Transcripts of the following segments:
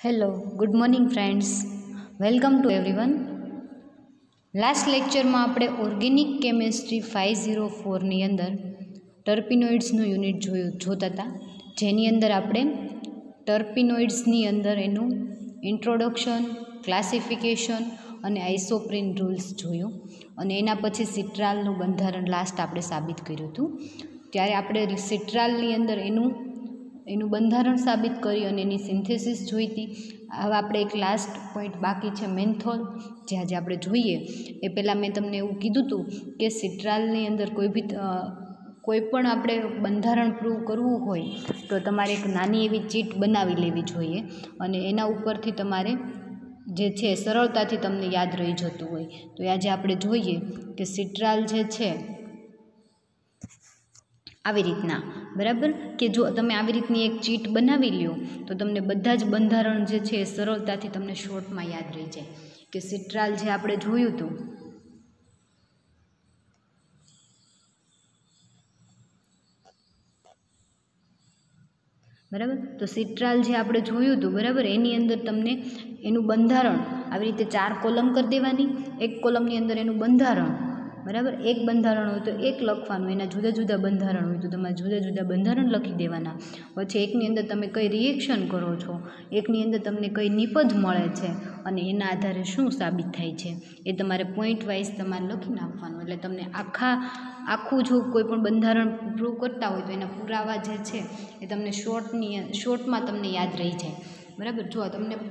Hello good morning friends, welcome to everyone. Last લેક્ચરમાં આપણે organic chemistry 504ની અંદર ટર્પિનોઇડ્સનું unit જોતા હતા, જેની અંદર આપણે ટર્પિનોઇડ્સની અંદર એનું ઇન્ટ્રોડક્શન, ક્લાસિફિકેશન અને આઇસોપ્રીન રૂલ્સ જોયું, અને એના પછી સિટ્રાલનું બંધારણ લાસ્ટ આપણે સાબિત કર્યું હતું. ત્યારે આપણે સિટ્રાલની અંદર એનું બંધારણ સાબિત કરી અને એની સિન્થેસિસ જોઈ હતી. હવે આપણે એક લાસ્ટ પોઈન્ટ બાકી છે, મેન્થોલ, જે આજે આપણે જોઈએ. એ પહેલાં મેં તમને એવું કીધું હતું કે સિટ્રાલની અંદર કોઈ પણ આપણે બંધારણ પ્રૂવ કરવું હોય તો તમારે એક નાની એવી ચીટ બનાવી લેવી જોઈએ, અને એના ઉપરથી તમારે જે છે સરળતાથી તમને યાદ રહી જતું હોય. તો આજે આપણે જોઈએ કે સિટ્રાલ જે છે આવી રીતના, બરાબર, કે જો તમે આવી રીતની એક ચીટ બનાવી લ્યો તો તમને બધા જ બંધારણ જે છે એ સરળતાથી તમને શોર્ટમાં યાદ રહી જાય. કે સિટ્રાલ જે આપણે જોયું હતું, બરાબર, તો સિટ્રાલ જે આપણે જોયું હતું, બરાબર, એની અંદર તમને એનું બંધારણ આવી રીતે 4 કોલમ કરી દેવાની. એક કોલમની અંદર એનું બંધારણ, બરાબર, એક બંધારણ હોય તો એક લખવાનું, એના જુદા જુદા બંધારણ હોય તો તમારે જુદા જુદા બંધારણ લખી દેવાના. પછી એકની અંદર તમે કઈ રિએક્શન કરો છો, એકની અંદર તમને કઈ નિપજ મળે છે, અને એના આધારે શું સાબિત થાય છે એ તમારે પોઈન્ટ વાઇઝ તમારે લખી નાખવાનું. એટલે તમને આખું જો કોઈ પણ બંધારણ પ્રૂવ કરતા હોય તો એના પુરાવા જે છે એ તમને શોર્ટમાં તમને યાદ રહી જાય. બરાબર, જો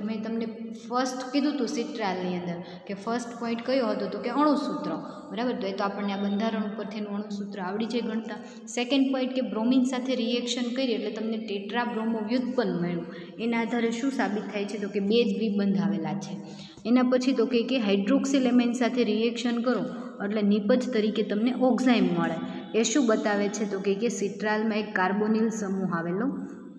મેં તમને ફર્સ્ટ કીધું હતું સિટ્રાલની અંદર કે ફર્સ્ટ પોઈન્ટ કયો હતો, તો કે અણુસૂત્ર, બરાબર, તો એ તો આપણને આ બંધારણ ઉપરથી એનું અણુસૂત્ર આવડી જાય ગણતા. સેકન્ડ પોઈન્ટ કે બ્રોમિન સાથે રિએક્શન કરી એટલે તમને ટેટ્રાબ્રોમો વ્યુત્પન્ન મળ્યું. એના આધારે શું સાબિત થાય છે, તો કે 2 દ્વિબંધ આવેલા છે. એના પછી તો કે હાઇડ્રોક્સિલ એમાઇન સાથે રિએક્શન કરો એટલે નિપજ તરીકે તમને ઓક્ઝાઇમ મળે. એ શું બતાવે છે, તો કે સિટ્રાલમાં એક કાર્બોનિલ સમૂહ આવેલો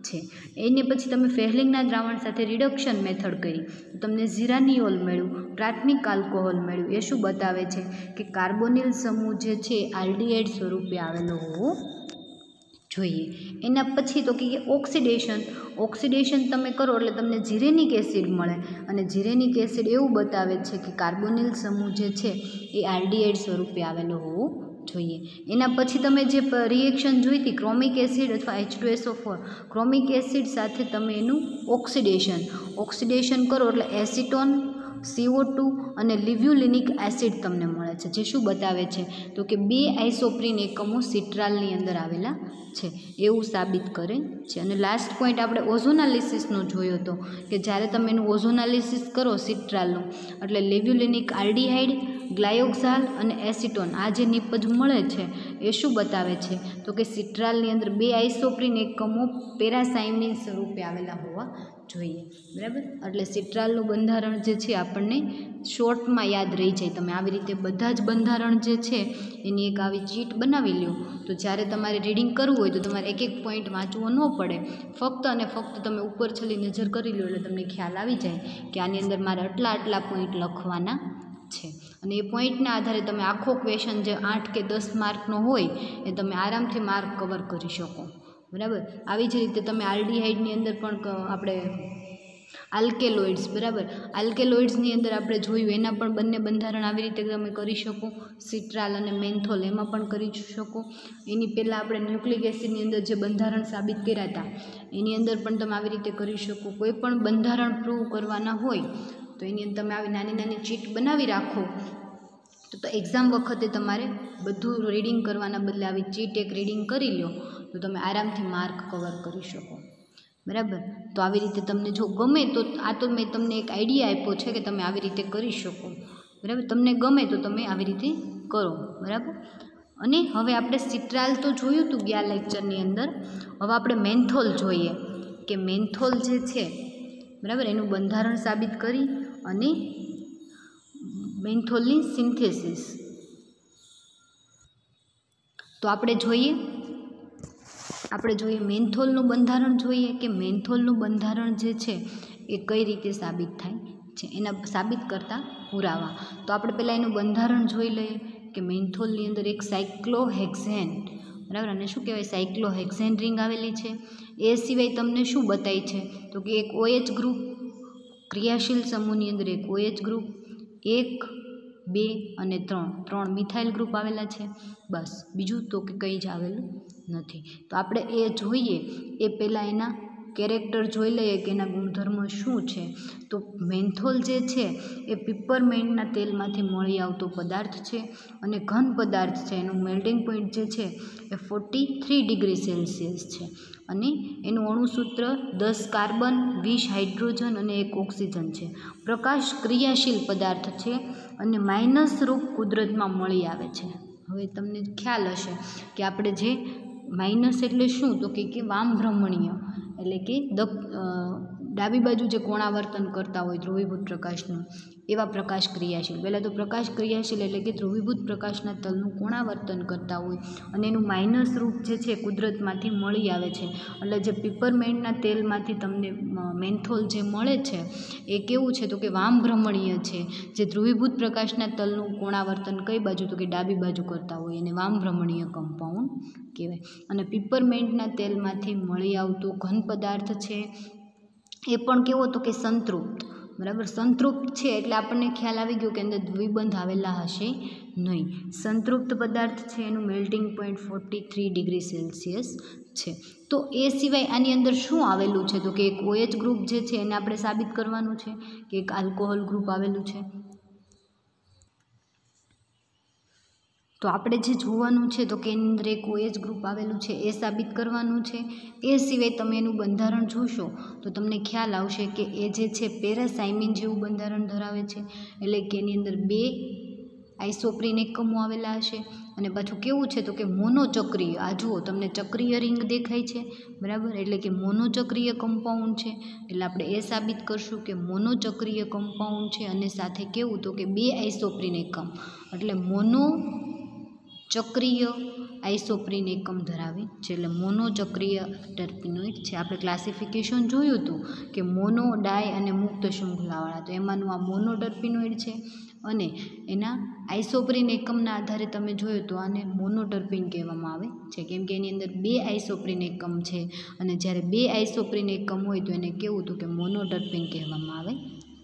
છે. એને પછી તમે ફેહલિંગના દ્રાવણ સાથે રિડક્શન મેથડ કરી તો તમને ઝિરાનિયોલ મળ્યું, પ્રાથમિક આલ્કોહોલ મળ્યું. એ શું બતાવે છે કે કાર્બોનિલ સમૂહ જે છે આલ્ડીહાઇડ સ્વરૂપે આવેલો હોવો જોઈએ. એના પછી તો કે ઓક્સિડેશન તમે કરો એટલે તમને જીરેનિક એસિડ મળે, અને જીરેનિક એસિડ એવું બતાવે છે કે કાર્બોનિલ સમૂહ જે છે એ આલ્ડીહાઇડ સ્વરૂપે આવેલો હોવો જોઈએ. એના પછી તમે જે રિએક્શન જોઈ હતી ક્રોમિક એસિડ અથવા H2SO4, ક્રોમિક એસિડ સાથે તમે એનું ઓક્સિડેશન કરો એટલે એસિટોન, CO2 અને લિવ્યુલિનિક એસિડ તમને મળે છે, જે શું બતાવે છે તો કે 2 આઇસોપ્રીન એકમો સિટ્રાલની અંદર આવેલા છે એવું સાબિત કરે છે. અને લાસ્ટ પોઈન્ટ આપણે ઓઝોનાલિસિસનો જોયો હતો કે જ્યારે તમે એનું ઓઝોનાલિસિસ કરો સિટ્રાલનું એટલે લિવ્યુલિનિક આલ્ડીહાઇડ, ગ્લાયોક્સાલ અને એસિટોન આ જે નિપજ મળે છે એ શું બતાવે છે તો કે સિટ્રાલની અંદર 2 આઇસોપ્રીન એકમો પેરાસાયનિન સ્વરૂપે આવેલા હોવા જોઈએ. બરાબર, એટલે સિટ્રાલનું બંધારણ જે છે આપણને શોર્ટમાં યાદ રહી જાય. તમે આવી રીતે બધા જ બંધારણ જે છે એની એક આવી ચીટ બનાવી લ્યો તો જ્યારે તમારે રીડિંગ કરવું હોય તો તમારે એક એક પોઈન્ટ વાંચવો ન પડે, ફક્ત અને ફક્ત તમે ઉપર છેલ્લી નજર કરી લો એટલે તમને ખ્યાલ આવી જાય કે આની અંદર મારે આટલા પોઈન્ટ લખવાના છે. અને એ પોઈન્ટના આધારે તમે આખો ક્વેશ્ચન જે 8 કે 10 માર્કનો હોય એ તમે આરામથી માર્ક કવર કરી શકો. બરાબર, આવી જ રીતે તમે આલ્ડીહાઇડની અંદર પણ આપણે આલ્કેલોઇડ્સ, બરાબર, આલ્કેલોઇડ્સની અંદર આપણે જોયું એના પણ બંને બંધારણ આવી રીતે તમે કરી શકો. સિટ્રાલ અને મેન્થોલ એમાં પણ કરી શકો. એની પહેલાં આપણે ન્યુક્લિક એસિડની અંદર જે બંધારણ સાબિત કર્યા હતા એની અંદર પણ તમે આવી રીતે કરી શકો. કોઈ પણ બંધારણ પ્રૂવ કરવાના હોય તો એની અંદર તમે આવી નાની નાની ચીટ બનાવી રાખો તો એક્ઝામ વખતે તમારે બધું રીડિંગ કરવાના બદલે આવી ચીટ એક રીડિંગ કરી લો તો તમે આરામથી માર્ક કવર કરી શકો. બરાબર, તો આવી રીતે તમને જો ગમે તો આ તો મેં તમને એક આઈડિયા આપ્યો છે કે તમે આવી રીતે કરી શકો. બરાબર, તમને ગમે તો તમે આવી રીતે કરો. બરાબર, અને હવે આપણે સિટ્રાલ તો જોયું હતું ગયા લેક્ચરની અંદર. હવે આપણે મેન્થોલ જોઈએ કે મેન્થોલ જે છે, બરાબર, એનું બંધારણ સાબિત કરી અને મેન્થોલની સિન્થેસિસ તો આપણે જોઈએ મેન્થોલનું બંધારણ જોઈએ કે મેન્થોલનું બંધારણ જે છે એ કઈ રીતે સાબિત થાય છે, એના સાબિત કરતા પુરાવા. તો આપણે પહેલાં એનું બંધારણ જોઈ લઈએ કે મેન્થોલની અંદર એક સાયક્લોહેક્ઝેન, બરાબર, અને શું કહેવાય સાયક્લોહેક્ઝેન રિંગ આવેલી છે. એ સિવાય તમને શું બતાવી છે તો કે એક OH ગ્રુપ ક્રિયાશીલ સમૂહની અંદર એક OH ગ્રુપ, 1, 2 અને 3 મિથાઇલ ગ્રુપ આવેલા છે, બસ. બીજું તો કે કંઈ જ આવેલું નથી. તો આપણે એ જોઈએ એ પહેલાં એના કેરેક્ટર જોઈ લઈએ કે એના ગુણધર્મો શું છે. તો મેન્થોલ જે છે એ પીપરમેન્ટના તેલમાંથી મળી આવતો પદાર્થ છે અને ઘન પદાર્થ છે. એનું મેલ્ટિંગ પોઈન્ટ જે છે એ 43 ડિગ્રી સેલ્સિયસ છે અને એનું અણુસૂત્ર 10 કાર્બન, 20 હાઇડ્રોજન અને 1 ઓક્સિજન છે. પ્રકાશ ક્રિયાશીલ પદાર્થ છે અને માઇનસ રૂપ કુદરતમાં મળી આવે છે. હવે તમને ખ્યાલ હશે કે આપણે જે માઇનસ એટલે શું, તો કે વામભ્રમણીય એટલે કે ડાબી બાજુ જે કોણાવર્તન કરતા હોય ધ્રુવીભૂત પ્રકાશનું, એવા પ્રકાશ ક્રિયાશીલ. પહેલાં તો પ્રકાશ ક્રિયાશીલ એટલે કે ધ્રુવીભૂત પ્રકાશના તલનું કોણાવર્તન કરતા હોય અને એનું માઇનસ રૂપ જે છે કુદરતમાંથી મળી આવે છે. એટલે જે પીપરમેન્ટના તેલમાંથી તમને મેન્થોલ જે મળે છે એ કેવું છે, તો કે વામભ્રમણીય છે. જે ધ્રુવીભૂત પ્રકાશના તલનું કોણાવર્તન કઈ બાજુ, તો કે ડાબી બાજુ કરતા હોય એને વામભ્રમણીય કમ્પાઉન્ડ કહેવાય. અને પીપરમેન્ટના તેલમાંથી મળી આવતો ઘન પદાર્થ છે એ પણ કેવો, તો કે સંતૃપ્ત. બરાબર, સંતૃપ્ત છે એટલે આપણને ખ્યાલ આવી ગયો કે અંદર દ્વિબંધ આવેલા હશે નહીં. સંતૃપ્ત પદાર્થ છે એનું મેલ્ટિંગ પોઈન્ટ 43 ડિગ્રી સેલ્સિયસ છે. તો એ સિવાય આની અંદર શું આવેલું છે, તો કે એક OH ગ્રુપ જે છે એને આપણે સાબિત કરવાનું છે કે એક આલ્કોહોલ ગ્રુપ આવેલું છે. તો આપણે જે જોવાનું છે તો કે એની અંદર એક OH ગ્રુપ આવેલું છે એ સાબિત કરવાનું છે. એ સિવાય તમે એનું બંધારણ જોશો તો તમને ખ્યાલ આવશે કે એ જે છે પેરાસાયમિન જેવું બંધારણ ધરાવે છે. એટલે કે એની અંદર 2 આઇસોપ્રીન એકમો આવેલા હશે અને પાછું કેવું છે, તો કે મોનોચક્રીય. આ જુઓ તમને ચક્રીય રિંગ દેખાય છે, બરાબર, એટલે કે મોનોચક્રીય કમ્પાઉન્ડ છે. એટલે આપણે એ સાબિત કરશું કે મોનોચક્રીય કમ્પાઉન્ડ છે અને સાથે કેવું, તો કે 2 આઇસોપ્રીન એકમ એટલે ચક્રીય આઇસોપ્રીન એકમ ધરાવે છે. એટલે મોનોચક્રીય ટર્પેનોઇડ છે. આપણે ક્લાસિફિકેશન જોયું હતું કે મોનો, ડાય અને મુક્ત શૃંખલાવાળા. તો એમાંનું આ મોનો ટર્પેનોઇડ છે અને એના આઇસોપ્રીન એકમના આધારે તમે જોયું તો આને મોનોટર્પિન કહેવામાં આવે છે, કેમ કે એની અંદર 2 આઇસોપ્રીન એકમ છે અને જ્યારે 2 આઇસોપ્રીન એકમ હોય તો એને કેવું, તો કે મોનોટર્પિન કહેવામાં આવે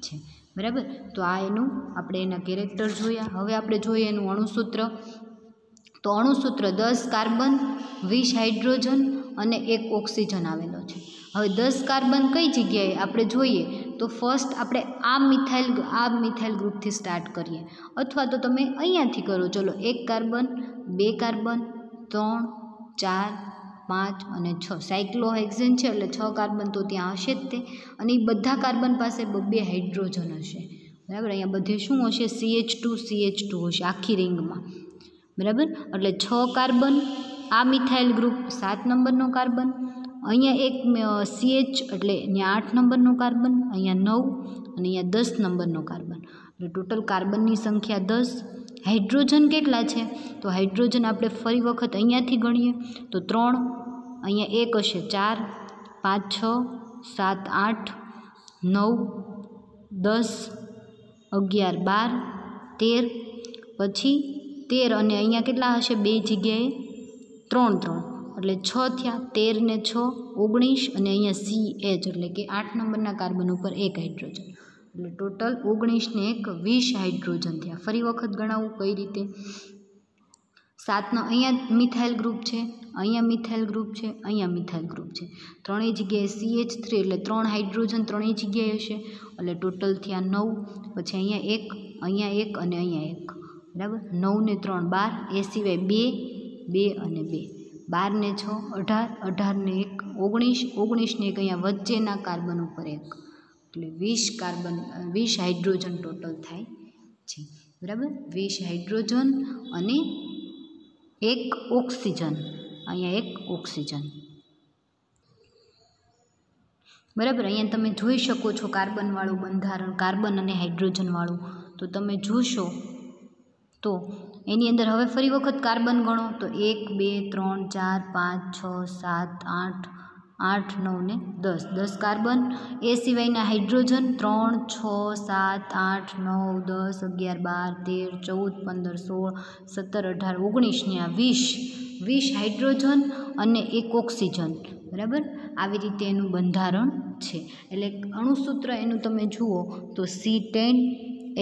છે. બરાબર, તો આ એનું આપણે એના કેરેક્ટર જોયા. હવે આપણે જોઈએ એનું અણુસૂત્ર. તો અણુસૂત્ર 10 કાર્બન, 20 હાઇડ્રોજન અને 1 ઓક્સિજન આવેલો છે. હવે 10 કાર્બન કઈ જગ્યાએ આપણે જોઈએ તો ફર્સ્ટ આપણે આ મિથાઇલ ગ્રુપથી સ્ટાર્ટ કરીએ અથવા તો તમે અહીંયાથી કરો. ચલો 1 કાર્બન, 2 કાર્બન, 3, 4, 5 અને 6 સાયક્લોહેક્ઝેન છે એટલે 6 કાર્બન તો ત્યાં હશે જ તે. અને એ બધા કાર્બન પાસે 2 હાઇડ્રોજન હશે. બરાબર, અહીંયા બધે શું હશે, CH2 હશે આખી રિંગમાં. બરાબર, એટલે 6 કાર્બન, આ મિથાઇલ ગ્રુપ 7 નંબરનો કાર્બન, અહીંયા એક CH એટલે અહીંયા 8 નંબરનો કાર્બન, અહીંયા 9 અને અહીંયા 10 નંબરનો કાર્બન. એટલે ટોટલ કાર્બનની સંખ્યા 10. હાઇડ્રોજન કેટલા છે, તો હાઇડ્રોજન આપણે ફરી વખત અહીંયાથી ગણીએ તો 3, અહીંયા 1 હશે 4, 5, 6, 7, 8, 9, 10, 11, 12, 13, પછી 13 અને અહીંયા કેટલા હશે, 2 જગ્યાએ 3 એટલે 6 થયા. 13 ને 6 19 અને અહીંયા CH એટલે કે 8 નંબરના કાર્બન ઉપર 1 હાઇડ્રોજન એટલે ટોટલ 19 ને 1 20 હાઇડ્રોજન થયા. ફરી વખત ગણાવું કઈ રીતે. 7નો અહીંયા મિથાઇલ ગ્રુપ છે, અહીંયા મિથાઇલ ગ્રુપ છે, અહીંયા મિથાઇલ ગ્રુપ છે. ત્રણેય જગ્યાએ CH3 એટલે 3 હાઇડ્રોજન ત્રણેય જગ્યાએ હશે એટલે ટોટલ થયા 9. પછી અહીંયા 1 અને અહીંયા 1. બરાબર, 9 ને 3 12, એ સિવાય 2 અને 2, 12 ને 6 18, 18 ને 1 19, 19 ને 1 અહીંયા વચ્ચેના કાર્બન ઉપર 1 એટલે 20 હાઇડ્રોજન ટોટલ થાય છે. બરાબર, 20 હાઇડ્રોજન અને 1 ઓક્સિજન, અહીંયા 1 ઓક્સિજન. બરાબર, અહીંયા તમે જોઈ શકો છો કાર્બનવાળું બંધારણ, કાર્બન અને હાઇડ્રોજનવાળું. તો તમે જોશો તો એની અંદર હવે ફરી વખત કાર્બન ગણો તો 1 2 3 4 5 6 7 8 8 9 ને 10 કાર્બન. એ સિવાયના હાઇડ્રોજન 3 6 7 8 9 10 11 12 13 14 15 16 17 18 19 ને આ 20 હાઇડ્રોજન અને 1 ઓક્સિજન. બરાબર, આવી રીતે એનું બંધારણ છે. એટલે અણુસૂત્ર એનું તમે જુઓ તો C10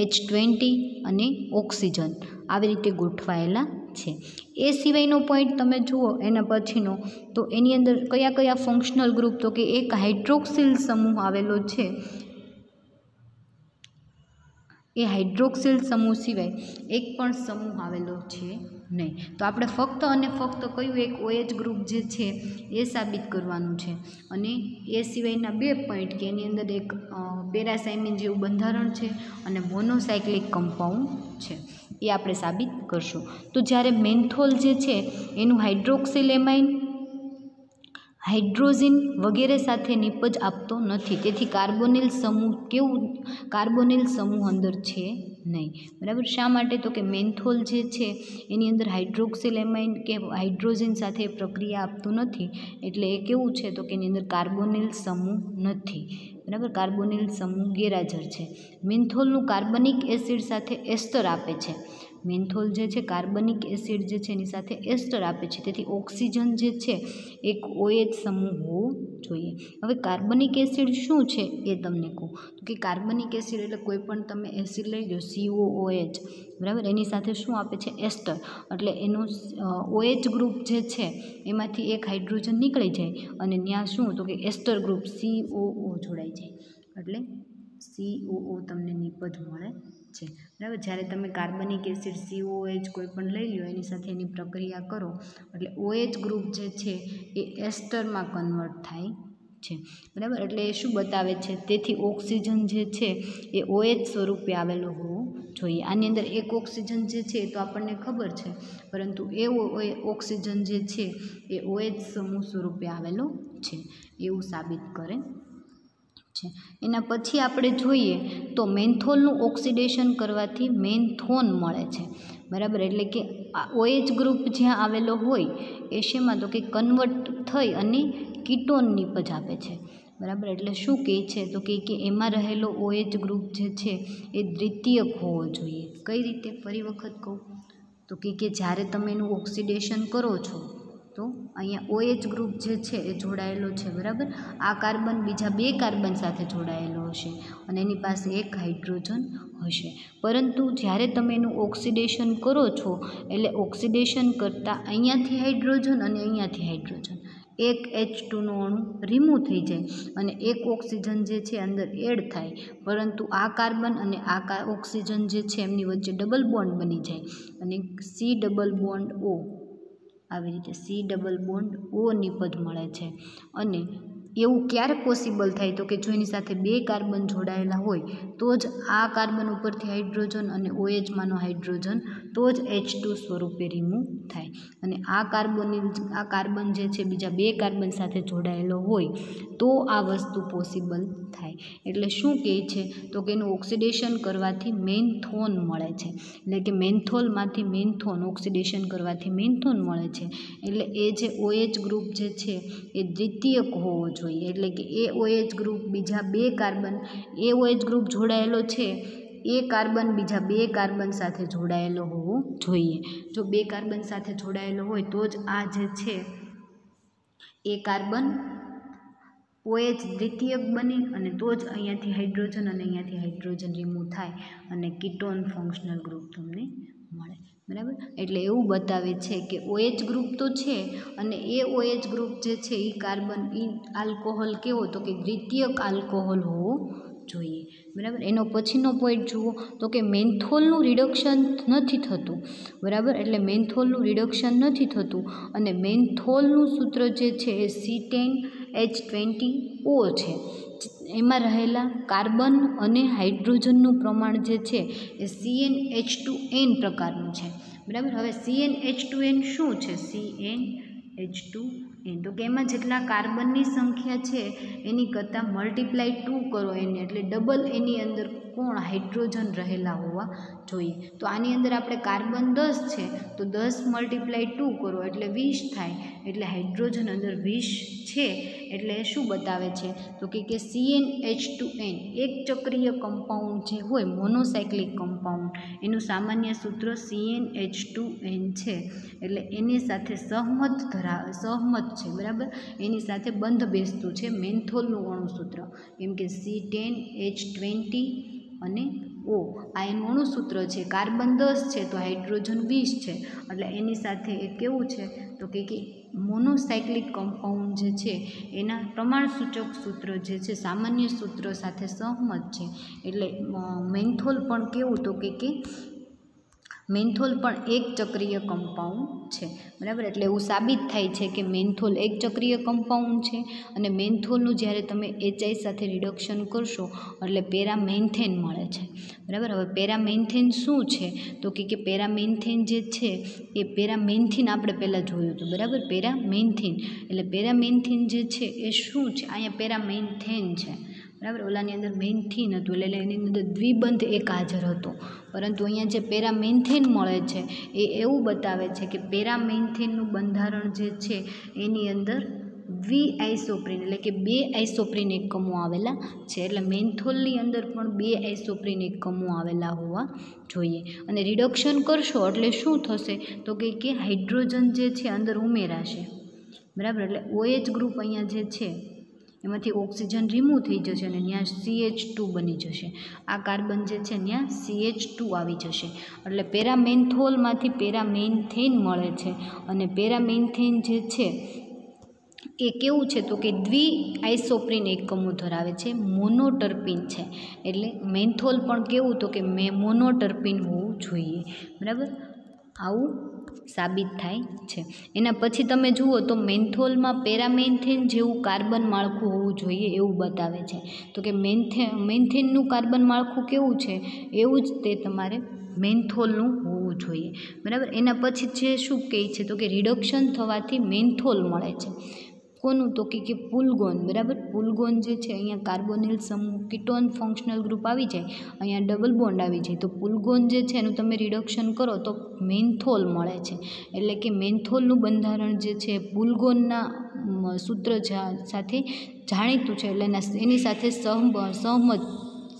H20 અને ઓક્સિજન આવી રીતે ગોઠવાયેલા છે. એ સિવાયનો પોઈન્ટ તમે જુઓ એના પછીનો, તો એની અંદર કયા કયા ફંક્શનલ ગ્રુપ, તો કે એક હાઇડ્રોક્સિલ સમૂહ આવેલો છે. એ હાઇડ્રોક્સિલ સમૂહ સિવાય એક પણ સમૂહ આવેલો છે નહીં. તો આપણે ફક્ત અને ફક્ત કયું એક OH ગ્રુપ જે છે એ સાબિત કરવાનું છે. અને એ સિવાયના બે પોઈન્ટ કે એની અંદર એક પેરાસાયમિન જેવું બંધારણ છે અને મોનોસાયક્લિક કમ્પાઉન્ડ છે, એ આપણે સાબિત કરશું. તો જ્યારે મેન્થોલ જે છે એનું હાઇડ્રોક્સિલ એમાઇન, હાઇડ્રોજન વગેરે સાથે નિપજ આપતો નથી, તેથી કાર્બોનિલ સમૂહ કાર્બોનિલ સમૂહ અંદર છે નહીં. બરાબર. શા માટે? તો કે મેન્થોલ જે છે એની અંદર હાઇડ્રોક્સિલ એમાઇન કે હાઇડ્રોજન સાથે પ્રક્રિયા આપતું નથી, એટલે એ કેવું છે તો કે એની અંદર કાર્બોનિલ સમૂહ નથી. બરાબર. કાર્બોનિલ સમૂહ ગેરહાજર છે. મેન્થોલનું કાર્બનિક એસિડ સાથે એસ્ટર આપે છે. મેન્થોલ જે છે કાર્બનિક એસિડ જે છે એની સાથે એસ્ટર આપે છે, તેથી ઓક્સિજન જે છે એક OH સમૂહ હોવો જોઈએ. હવે કાર્બનિક એસિડ શું છે એ તમને કહું તો કે કાર્બનિક એસિડ એટલે કોઈ પણ તમે એસિડ લઈ લો COOH, બરાબર, એની સાથે શું આપે છે? એસ્ટર. એટલે એનું OH ગ્રુપ જે છે એમાંથી એક હાઇડ્રોજન નીકળી જાય અને ત્યાં શું તો કે એસ્ટર ગ્રુપ COO જોડાઈ જાય, એટલે COO તમને નિપજ મળે છે. બરાબર. જ્યારે તમે કાર્બનિક એસિડ COOH કોઈ પણ લઈ લો એની સાથે એની પ્રક્રિયા કરો એટલે OH ગ્રુપ જે છે એ એસ્ટરમાં કન્વર્ટ થાય છે. બરાબર. એટલે એ શું બતાવે છે? તેથી ઓક્સિજન જે છે એ OH સ્વરૂપે આવેલો હોવો જોઈએ. આની અંદર એક ઓક્સિજન જે છે એ તો આપણને ખબર છે, પરંતુ એ ઓક્સિજન જે છે એ OH સમૂહ સ્વરૂપે આવેલો છે, એવું સાબિત કરે છે. એના પછી આપણે જોઈએ તો મેન્થોલનું ઓક્સિડેશન કરવાથી મેન્થોન મળે છે. બરાબર. એટલે કે OH ગ્રુપ જ્યાં આવેલો હોય એ શેમાં તો કે કન્વર્ટ થઈ અને કીટોન નિપજ આપે છે. બરાબર. એટલે શું કહે છે તો કે એમાં રહેલો OH ગ્રુપ જે છે એ દ્વિતીયક હોવો જોઈએ. કઈ રીતે? ફરી વખત કહું તો કે જ્યારે તમે એનું ઓક્સિડેશન કરો છો તો અહીંયા OH ગ્રુપ જે છે એ જોડાયેલો છે. બરાબર. આ કાર્બન બીજા બે કાર્બન સાથે જોડાયેલો હશે અને એની પાસે એક હાઇડ્રોજન હશે. પરંતુ જ્યારે તમે એનું ઓક્સિડેશન કરો છો એટલે ઓક્સિડેશન કરતાં અહીંયાથી હાઇડ્રોજન અને અહીંયાથી હાઇડ્રોજન, એક H2નો અણુ રિમૂવ થઈ જાય અને એક ઓક્સિજન જે છે અંદર એડ થાય, પરંતુ આ કાર્બન અને આ ઓક્સિજન જે છે એમની વચ્ચે ડબલ બોન્ડ બની જાય અને C ડબલ બોન્ડ O, આવી રીતે C ડબલ બોન્ડ O નિપજ મળે છે. અને એવું ક્યારે પોસિબલ થાય તો કે જો એની સાથે બે કાર્બન જોડાયેલા હોય તો જ આ કાર્બન ઉપરથી હાઇડ્રોજન અને OHમાંનો હાઇડ્રોજન તો જ H2 સ્વરૂપે રિમૂવ થાય. અને આ કાર્બન જે છે બીજા બે કાર્બન સાથે જોડાયેલો હોય તો આ વસ્તુ પોસિબલ થાય. એટલે શું કહે છે તો કે એનું ઓક્સિડેશન કરવાથી મેન્થોન મળે છે. એટલે કે મેન્થોલમાંથી મેન્થોન ઓક્સિડેશન કરવાથી મેન્થોન મળે છે. એટલે એ જે OH ગ્રુપ જે છે એ દ્વિતીયક હોવો જોઈએ. એટલે કે એ OH ગ્રુપ બીજા બે કાર્બન, એ OH ગ્રુપ જોડાયેલો છે એ કાર્બન બીજા બે કાર્બન સાથે જોડાયેલો હોવો જોઈએ. જો બે કાર્બન સાથે જોડાયેલો હોય તો જ આ જે છે એ કાર્બન OH દ્વિતીયક બને અને તો જ અહીંયાથી હાઇડ્રોજન અને અહીંયાથી હાઇડ્રોજન રિમૂવ થાય અને કીટોન ફંક્શનલ ગ્રુપ તમને મળે. બરાબર. એટલે એવું બતાવે છે કે OH ગ્રુપ તો છે અને એ OH ગ્રુપ જે છે એ કાર્બન આલ્કોહોલ કેવો તો કે દ્વિતીયક આલ્કોહોલ હોવો જોઈએ. બરાબર. એનો પછીનો પોઈન્ટ જુઓ તો કે મેન્થોલનું રિડક્શન નથી થતું. બરાબર. એટલે મેન્થોલનું રિડક્શન નથી થતું અને મેન્થોલનું સૂત્ર જે છે એ C10H20O છે. એમાં રહેલા કાર્બન અને હાઇડ્રોજનનું પ્રમાણ જે છે એ CnH2n પ્રકારનું છે. બરાબર. હવે CnH2n શું છે? CnH2n તો કે એમાં જેટલા કાર્બનની સંખ્યા છે એની કરતાં મલ્ટીપ્લાય 2 કરો એને, એટલે ડબલ એની અંદર કોણ હાઇડ્રોજન રહેલા હોવા જોઈએ. તો આની અંદર આપણે કાર્બન 10 છે તો 10 × 2 કરો એટલે 20 થાય. એટલે હાઇડ્રોજન અંદર 20 છે. એટલે શું બતાવે છે તો કે CnH2n એક ચક્રીય કમ્પાઉન્ડ જે હોય મોનોસાયક્લિક કમ્પાઉન્ડ એનું સામાન્ય સૂત્ર CnH2n છે. એટલે એની સાથે સહમત છે, બરાબર. એની સાથે બંધ બેસતું છે મેન્થોલનું અણુસૂત્ર, કેમ કે C10H20 અને O આ એનું અણુસૂત્ર છે. કાર્બન 10 છે તો હાઇડ્રોજન 20 છે. એટલે એની સાથે એ કેવું છે તો કે મોનોસાયક્લિક કમ્પાઉન્ડ જે છે એના પ્રમાણસૂચક સૂત્ર જે છે સામાન્ય સૂત્ર સાથે સહમત છે. એટલે મેન્થોલ પણ કેવું તો કે મેન્થોલ પણ એક ચક્રીય કમ્પાઉન્ડ છે, બરાબર. એટલે એવું સાબિત થાય છે કે મેન્થોલ એક ચક્રીય કમ્પાઉન્ડ છે. અને મેન્થોલનું જ્યારે તમે HI સાથે રિડક્શન કરશો એટલે પેરામેન્થેન મળે છે, બરાબર. હવે પેરામેન્થેન શું છે તો કે પેરામેન્થેન જે છે એ પેરામેન્થીન આપણે પહેલાં જોયું હતું, બરાબર. પેરામેન્થીન એટલે પેરામેન્થીન જે છે એ શું છે, અહીંયા પેરામેન્થેન છે, બરાબર. ઓલાની અંદર મેન્થીન હતું એટલે એની અંદર દ્વિબંધ એક હાજર હતો. પરંતુ અહીંયા જે પેરામેન્થેન મળે છે એ એવું બતાવે છે કે પેરામેન્થેનનું બંધારણ જે છે એની અંદર દ્વિઆઇસોપ્રીન એટલે કે 2 આઇસોપ્રીન એકમો આવેલા છે. એટલે મેન્થોલની અંદર પણ 2 આઇસોપ્રીન એકમો આવેલા હોવા જોઈએ. અને રિડક્શન કરશો એટલે શું થશે તો કે હાઇડ્રોજન જે છે અંદર ઉમેરાશે, બરાબર. એટલે OH ગ્રુપ અહીંયા જે છે એમાંથી ઓક્સિજન રિમૂવ થઈ જશે અને ત્યાં CH2 બની જશે. આ કાર્બન જે છે ત્યાં CH2 આવી જશે. એટલે પેરામેન્થોલમાંથી પેરામેન્થેન મળે છે. અને પેરામેન્થેન જે છે એ કેવું છે તો કે દ્વિઆઇસોપ્રીન એકમો ધરાવે છે, મોનોટર્પીન છે. એટલે મેન્થોલ પણ કેવું તો કે મોનોટર્પીન હોવું જોઈએ, બરાબર. આવું સાબિત થાય છે. એના પછી તમે જુઓ તો મેન્થોલમાં પેરામેન્થેન જેવું કાર્બન માળખું હોવું જોઈએ એવું બતાવે છે. તો કે મેન્થેનનું કાર્બન માળખું કેવું છે એવું જ તે તમારે મેન્થોલનું હોવું જોઈએ, બરાબર. એના પછી જે શું કહે છે તો કે રિડક્શન થવાથી મેન્થોલ મળે છે. કોનું તો કે પુલગોન, બરાબર. પુલગોન જે છે અહીંયા કાર્બોનિલ સમૂહ કીટોન ફંક્શનલ ગ્રુપ આવી જાય, અહીંયા ડબલ બોન્ડ આવી જાય. તો પુલગોન જે છે એનું તમે રિડક્શન કરો તો મેન્થોલ મળે છે. એટલે કે મેન્થોલનું બંધારણ જે છે પુલગોનના સૂત્ર સાથે જાણીતું છે. એટલે એની સાથે સહમત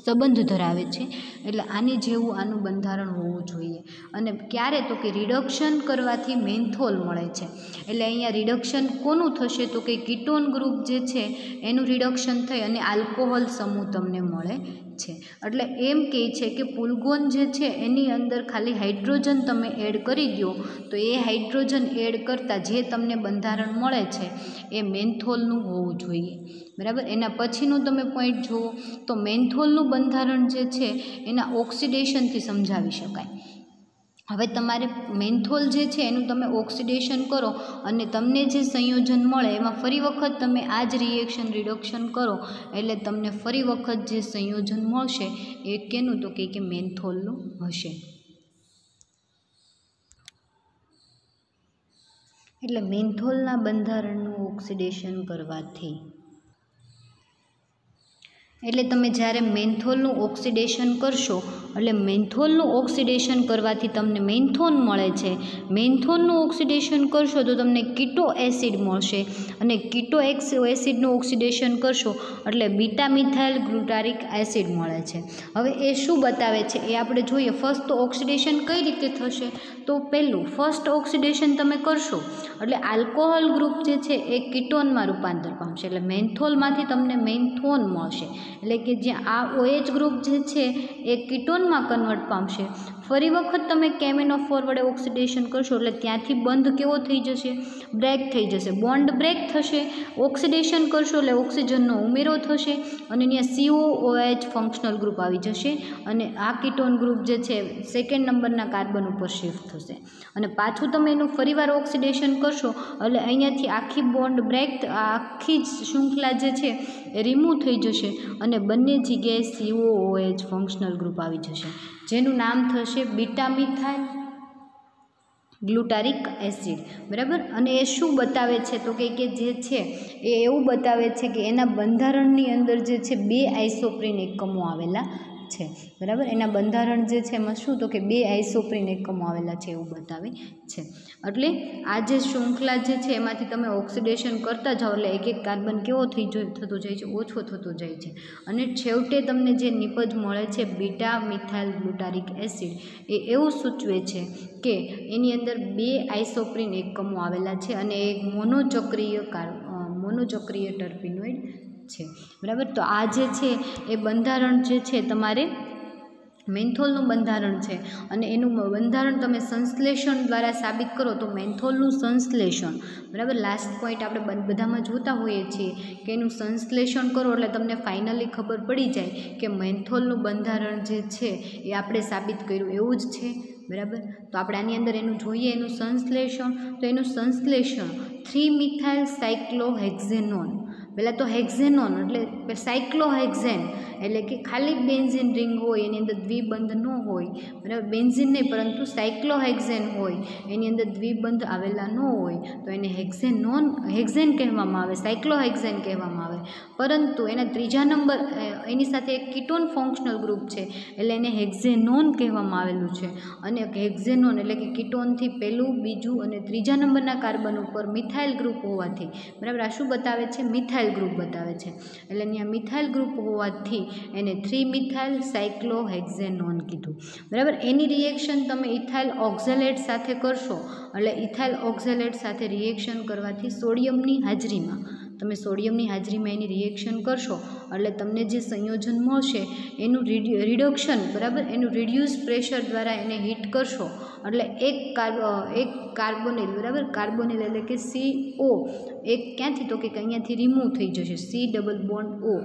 સંબંધ ધરાવે છે. એટલે આની જેવું આનું બંધારણ હોવું જોઈએ. અને ક્યારે તો કે રિડક્શન કરવાથી મેન્થોલ મળે છે. એટલે અહીંયા રિડક્શન કોનું થશે તો કે કીટોન ગ્રુપ જે છે એનું રિડક્શન થઈ અને આલ્કોહોલ સમૂહ તમને મળે છે. એટલે એમ કહે છે કે પુલગોન જે છે એની અંદર ખાલી હાઇડ્રોજન તમે એડ કરી દો તો એ હાઇડ્રોજન એડ કરતાં જે તમને બંધારણ મળે છે એ મેન્થોલનું હોવું જોઈએ, બરાબર. એના પછીનું તમે પોઈન્ટ જુઓ તો મેન્થોલનું બંધારણ જે છે એના ઓક્સિડેશનથી સમજાવી શકાય. હવે તમારે મેન્થોલ જે છે એનું તમે ઓક્સિડેશન કરો અને તમને જે સંયોજન મળે એમાં ફરી વખત તમે આ જ રિએક્શન રિડક્શન કરો એટલે તમને ફરી વખત જે સંયોજન મળશે એ કેનું તો કે મેન્થોલનું હશે. એટલે મેન્થોલના બંધારણનું ઓક્સિડેશન કરવાથી એટલે તમે જ્યારે મેન્થોલનું ઓક્સિડેશન કરશો એટલે મેન્થોલનું ઓક્સિડેશન કરવાથી તમને મેન્થોન મળે છે. મેન્થોનનું ઓક્સિડેશન કરશો તો તમને કીટો એસિડ મળશે અને કીટો એસિડનું ઓક્સિડેશન કરશો એટલે બીટા મિથાઇલ ગ્લુટારિક એસિડ મળે છે. હવે એ શું બતાવે છે એ આપણે જોઈએ. ફર્સ્ટ તો ઓક્સિડેશન કઈ રીતે થશે તો પહેલું ફર્સ્ટ ઓક્સિડેશન તમે કરશો એટલે આલ્કોહોલ ગ્રુપ જે છે એ કીટોનમાં રૂપાંતર પામશે. એટલે મેન્થોલમાંથી તમને મેન્થોન મળશે. એટલે કે જ્યાં આ OH ગ્રુપ જે છે એ કીટોનમાં કન્વર્ટ પામશે. ફરી વખત તમે કેમેનોફોર વડે ઓક્સિડેશન કરશો એટલે ત્યાંથી બંધ કેવો થઈ જશે, બ્રેક થઈ જશે, બોન્ડ બ્રેક થશે. ઓક્સિડેશન કરશો એટલે ઓક્સિજનનો ઉમેરો થશે અને ત્યાં COOH ફંક્શનલ ગ્રુપ આવી જશે અને આ કીટોન ગ્રુપ જે છે સેકન્ડ નંબરના કાર્બન ઉપર શિફ્ટ થશે. અને પાછું તમે એનું ફરીવાર ઓક્સિડેશન કરશો એટલે અહીંયાથી આખી બોન્ડ બ્રેક, આખી જ શૃંખલા જે છે એ રિમૂવ થઈ જશે અને બંને જગ્યાએ COOH ફંક્શનલ ગ્રુપ આવી જશે જેનું નામ થશે બીટા મિથાઇલ ગ્લુટારિક એસિડ, બરાબર. અને એ શું બતાવે છે તો કે જે છે એ એવું બતાવે છે કે એના બંધારણની અંદર જે છે 2 આઇસોપ્રીન એકમો આવેલા છે બરાબર। એના બંધારણ જે છે એમાં શું તો કે 2 આઇસોપ્રીન એકમો આવેલા છે એવું બતાવે છે। એટલે આ જે શૃંખલા જે છે એમાંથી તમે ઓક્સિડેશન કરતા જાઓ એટલે એક એક કાર્બન કેવો થતો જાય છે, ઓછો થતો જાય છે અને છેવટે તમને જે નિપજ મળે છે બીટા મિથાઇલ ગ્લુટારિક એસિડ એ એવું સૂચવે છે કે એની અંદર 2 આઇસોપ્રીન એકમો આવેલા છે અને એક મોનોચક્રીય ટર્પીનોઇડ છે બરાબર। તો આ જે છે એ બંધારણ જે છે તમારે મેન્થોલનું બંધારણ છે અને એનું બંધારણ તમે સંશ્લેષણ દ્વારા સાબિત કરો તો મેન્થોલનું સંશ્લેષણ બરાબર। લાસ્ટ પોઈન્ટ આપણે બધામાં જોતા હોઈએ છીએ કે એનું સંશ્લેષણ કરો એટલે તમને ફાઇનલી ખબર પડી જાય કે મેન્થોલનું બંધારણ જે છે એ આપણે સાબિત કર્યું એવું જ છે બરાબર। તો આપણે આની અંદર એનું જોઈએ એનું સંશ્લેષણ, તો એનું સંશ્લેષણ 3-મિથાઇલ સાયક્લોહેક્ઝેનોન, પહેલાં તો હેક્ઝેનોન એટલે સાયક્લોહેક્ઝેન એટલે કે ખાલી બેન્ઝીન રિંગ હોય એની અંદર દ્વિબંધ ન હોય બરાબર, બેન્ઝીન નહીં પરંતુ સાયક્લોહેક્ઝેન હોય એની અંદર દ્વિબંધ આવેલા ન હોય તો એને હેક્ઝેન કહેવામાં આવે, સાયક્લોહેક્ઝેન કહેવામાં આવે। પરંતુ એના ત્રીજા નંબર એની સાથે એક કીટોન ફંક્શનલ ગ્રુપ છે એટલે એને હેક્ઝેનોન કહેવામાં આવેલું છે અને હેક્ઝેનોન એટલે કે કીટોનથી પહેલું, બીજું અને ત્રીજા નંબરના કાર્બન ઉપર મિથાઇલ ગ્રુપ હોવાથી બરાબર આ શું બતાવે છે, મિથાઇલ ગ્રુપ બતાવે છે એટલે અહીંયા મિથાઇલ ગ્રુપ હોવાથી એને 3-મિથાઇલ સાયક્લોહેક્ઝેનોન કીધું બરાબર। એની રિએક્શન તમે ઇથાઇલ ઓક્ઝેલેટ સાથે કરશો એટલે ઇથાઇલ ઓક્ઝેલેટ સાથે રિએક્શન કરવાથી સોડિયમની હાજરીમાં એની રિએક્શન કરશો એટલે તમને જે સંયોજન મળશે એનું રિડક્શન બરાબર, એનું રિડ્યુસ પ્રેશર દ્વારા એને હીટ કરશો એટલે એક કાર્બોનિલ બરાબર, કાર્બોનિલ એટલે કે CO એક ક્યાંથી તો કે અહીંયાથી રિમૂવ થઈ જશે, C⋯O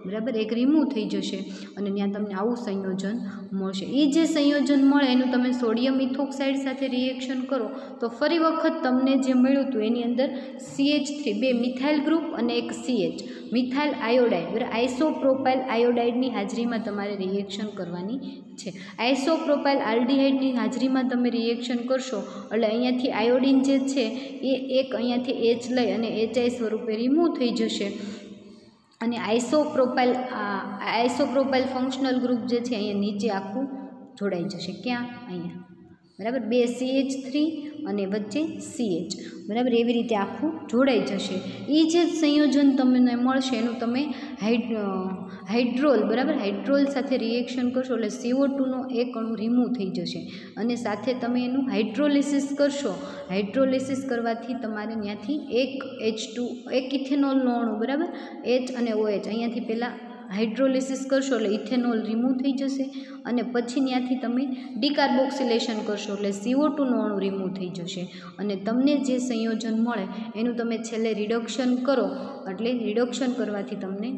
બરાબર, એક રિમૂવ થઈ જશે અને ત્યાં તમને આવું સંયોજન મળશે। એ જે સંયોજન મળે એનું તમે સોડિયમ ઇથોક્સાઇડ સાથે રિએક્શન કરો તો ફરી વખત તમને જે મળ્યું હતું એની અંદર CH3 2 મિથાઇલ ગ્રુપ અને એક CH મિથાઇલ આયોડાઇડ બરાબર, આઇસોપ્રોપાઇલ આયોડાઇડની હાજરીમાં તમારે રિએક્શન કરવાની છે। આઇસોપ્રોપાઇલ આલ્ડિહાઇડની હાજરીમાં તમે રિએક્શન કરશો એટલે અહીંયાથી આયોડિન જે છે એ એક અહીંયાથી H લઈ અને HI સ્વરૂપે રિમૂવ થઈ જશે અને આઇસોપ્રોપાઇલ ફંક્શનલ ગ્રુપ જે છે અહીંયા નીચે આખું જોડાઈ જશે, ક્યાં અહીંયા બરાબર, 2 CH3 અને વચ્ચે CH બરાબર, એવી રીતે આખું જોડાઈ જશે। એ જે સંયોજન તમને મળશે એનું તમે હાઇડ્રોલ બરાબર, હાઇડ્રોલ સાથે રિએક્શન કરશો એટલે CO2નો એક અણુ રિમૂવ થઈ જશે અને સાથે તમે એનું હાઇડ્રોલિસિસ કરશો, હાઇડ્રોલિસિસ કરવાથી તમારે ત્યાંથી એક ઇથેનોલનો અણુ બરાબર, H અને OH અહીંયાથી પહેલાં હાઇડ્રોલિસિસ કરશો એટલે ઇથેનોલ રિમૂવ થઈ જશે અને પછી ત્યાંથી તમે ડિકાર્બોક્સિલેશન કરશો એટલે CO2નો અણુ રિમૂવ થઈ જશે અને તમને જે સંયોજન મળે એનું તમે છેલ્લે રિડક્શન કરો એટલે રિડક્શન કરવાથી તમને